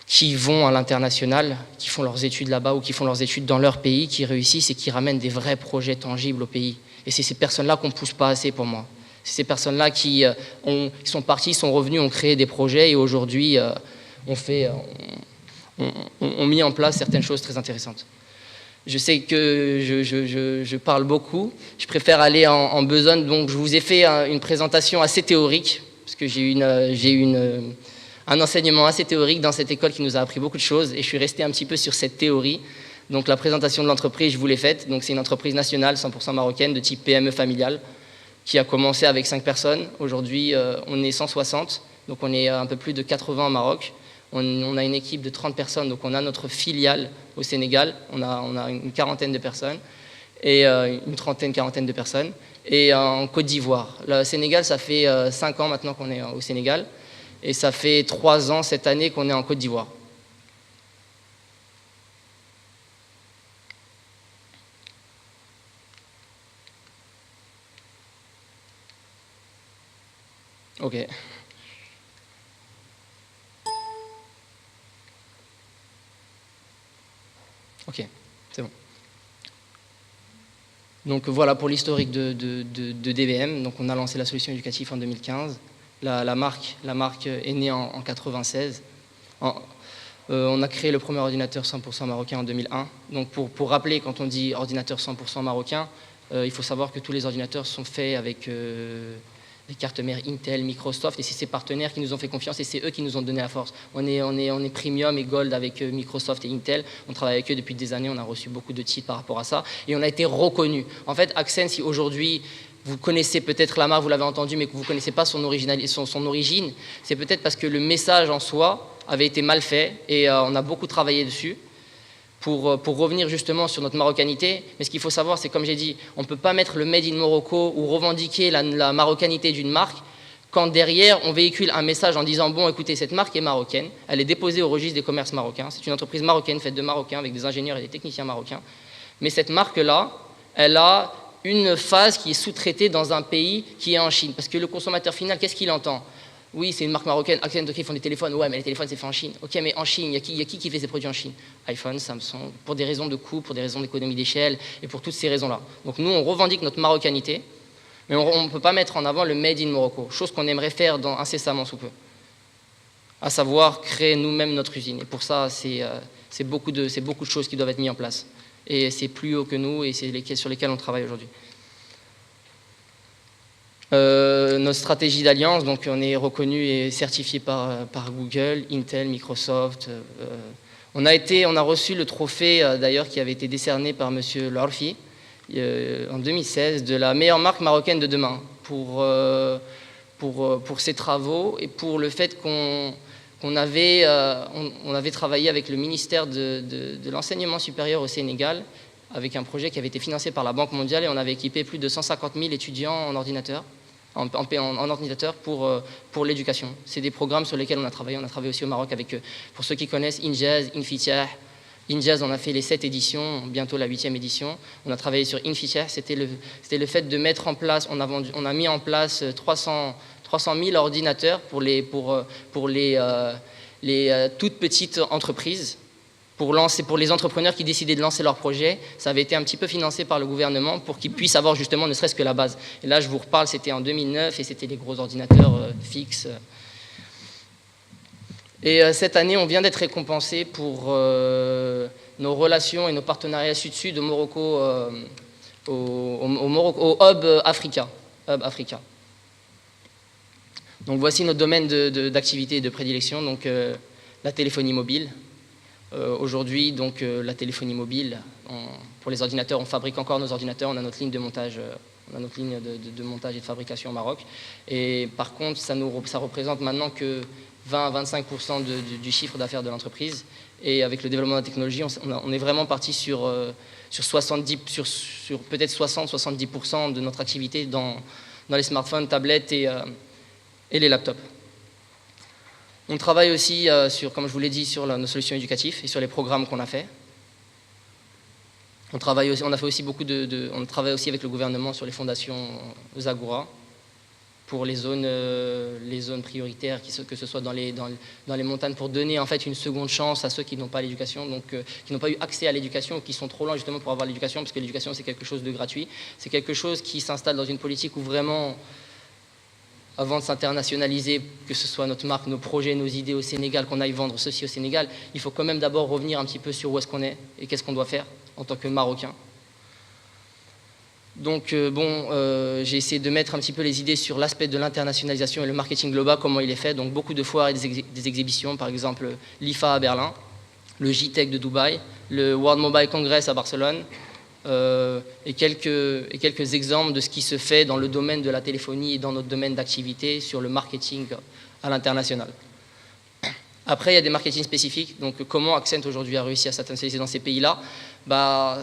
qui vont à l'international, qui font leurs études là-bas ou qui font leurs études dans leur pays, qui réussissent et qui ramènent des vrais projets tangibles au pays. Et c'est ces personnes-là qu'on ne pousse pas assez pour moi. C'est ces personnes-là qui sont parties, sont revenues, ont créé des projets, et aujourd'hui ont mis en place certaines choses très intéressantes. Je sais que je parle beaucoup, je préfère aller en besogne, donc je vous ai fait une présentation assez théorique, parce que j'ai eu un enseignement assez théorique dans cette école qui nous a appris beaucoup de choses, et je suis resté un petit peu sur cette théorie. Donc la présentation de l'entreprise, je vous l'ai faite. Donc c'est une entreprise nationale, 100% marocaine, de type PME familiale, qui a commencé avec 5 personnes. Aujourd'hui, on est 160, donc on est un peu plus de 80 au Maroc. On a une équipe de 30 personnes, donc on a notre filiale au Sénégal. On a une quarantaine de personnes, et une trentaine, quarantaine de personnes. Et en Côte d'Ivoire. Le Sénégal, ça fait 5 ans maintenant qu'on est au Sénégal, et ça fait 3 ans cette année qu'on est en Côte d'Ivoire. Ok. Ok, c'est bon. Donc voilà pour l'historique de DVM. Donc on a lancé la solution éducative en 2015. La marque est née en 1996. On a créé le premier ordinateur 100% marocain en 2001. Donc pour rappeler, quand on dit ordinateur 100% marocain, il faut savoir que tous les ordinateurs sont faits avec des cartes mères Intel, Microsoft, et c'est ces partenaires qui nous ont fait confiance et c'est eux qui nous ont donné la force. On est premium et gold avec Microsoft et Intel. On travaille avec eux depuis des années, on a reçu beaucoup de titres par rapport à ça et on a été reconnus. En fait, Accent, si aujourd'hui vous connaissez peut-être la marque, vous l'avez entendu, mais que vous ne connaissez pas son origine, c'est peut-être parce que le message en soi avait été mal fait et on a beaucoup travaillé dessus. Pour revenir justement sur notre marocanité. Mais ce qu'il faut savoir, c'est comme j'ai dit, on ne peut pas mettre le Made in Morocco ou revendiquer la marocanité d'une marque quand derrière on véhicule un message en disant bon écoutez, cette marque est marocaine, elle est déposée au registre des commerces marocains, c'est une entreprise marocaine faite de Marocains avec des ingénieurs et des techniciens marocains. Mais cette marque-là, elle a une phase qui est sous-traitée dans un pays qui est en Chine. Parce que le consommateur final, qu'est-ce qu'il entend ? Oui, c'est une marque marocaine. Accent, ok, ils font des téléphones. Ouais, mais les téléphones, c'est fait en Chine. Ok, mais en Chine, il y a qui fait ces produits en Chine ? iPhone, Samsung, pour des raisons de coût, pour des raisons d'économie d'échelle et pour toutes ces raisons-là. Donc nous, on revendique notre marocanité, mais on ne peut pas mettre en avant le Made in Morocco, chose qu'on aimerait faire incessamment sous peu. À savoir créer nous-mêmes notre usine. Et pour ça, c'est beaucoup de choses qui doivent être mises en place. Et c'est plus haut que nous et c'est sur lesquelles on travaille aujourd'hui. Notre stratégie d'alliance, donc on est reconnu et certifié par Google, Intel, Microsoft. On a reçu le trophée d'ailleurs qui avait été décerné par Monsieur Lorfi en 2016 de la meilleure marque marocaine de demain pour ses travaux et pour le fait qu'on avait travaillé avec le ministère de l'enseignement supérieur au Sénégal avec un projet qui avait été financé par la Banque mondiale et on avait équipé plus de 150 000 étudiants en ordinateur. En ordinateur pour l'éducation. C'est des programmes sur lesquels on a travaillé. On a travaillé aussi au Maroc avec, pour ceux qui connaissent, Injaz, Infitah. Injaz, on a fait les 7 éditions, bientôt la 8e édition. On a travaillé sur Infitah. C'était le fait de mettre en place, on a mis en place 300 000 ordinateurs pour les toutes petites entreprises. Pour les entrepreneurs qui décidaient de lancer leur projet, ça avait été un petit peu financé par le gouvernement pour qu'ils puissent avoir justement ne serait-ce que la base. Et là, je vous reparle, c'était en 2009 et c'était les gros ordinateurs fixes. Et cette année, on vient d'être récompensé pour nos relations et nos partenariats sud-sud au Morocco, au Hub Africa. Donc voici notre domaine d'activité et de prédilection, donc la téléphonie mobile. Aujourd'hui, donc, la téléphonie mobile, pour les ordinateurs, on fabrique encore nos ordinateurs, on a notre ligne de montage, de montage et de fabrication au Maroc. Et par contre, ça représente maintenant que 20 à 25% du chiffre d'affaires de l'entreprise. Et avec le développement de la technologie, on est vraiment parti sur peut-être 60-70% de notre activité dans les smartphones, tablettes et les laptops. On travaille aussi, comme je vous l'ai dit, sur nos solutions éducatives et sur les programmes qu'on a fait. On travaille aussi avec le gouvernement sur les fondations Zagora pour les zones prioritaires, que ce soit dans les montagnes, pour donner en fait une seconde chance à ceux qui n'ont pas l'éducation, donc qui n'ont pas eu accès à l'éducation ou qui sont trop loin justement pour avoir l'éducation, parce que l'éducation c'est quelque chose de gratuit, c'est quelque chose qui s'installe dans une politique où vraiment, avant de s'internationaliser, que ce soit notre marque, nos projets, nos idées au Sénégal, qu'on aille vendre ceci au Sénégal, il faut quand même d'abord revenir un petit peu sur où est-ce qu'on est et qu'est-ce qu'on doit faire en tant que Marocain. Donc j'ai essayé de mettre un petit peu les idées sur l'aspect de l'internationalisation et le marketing global, comment il est fait. Donc beaucoup de foires et des exhibitions, par exemple l'IFA à Berlin, le JTEC de Dubaï, le World Mobile Congress à Barcelone, et quelques exemples de ce qui se fait dans le domaine de la téléphonie et dans notre domaine d'activité sur le marketing à l'international. Après, il y a des marketing spécifiques. Donc, comment Accent aujourd'hui a réussi à s'intéresser dans ces pays-là,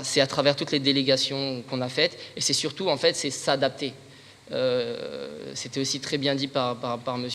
c'est à travers toutes les délégations qu'on a faites. Et c'est surtout, en fait, c'est s'adapter. C'était aussi très bien dit par monsieur.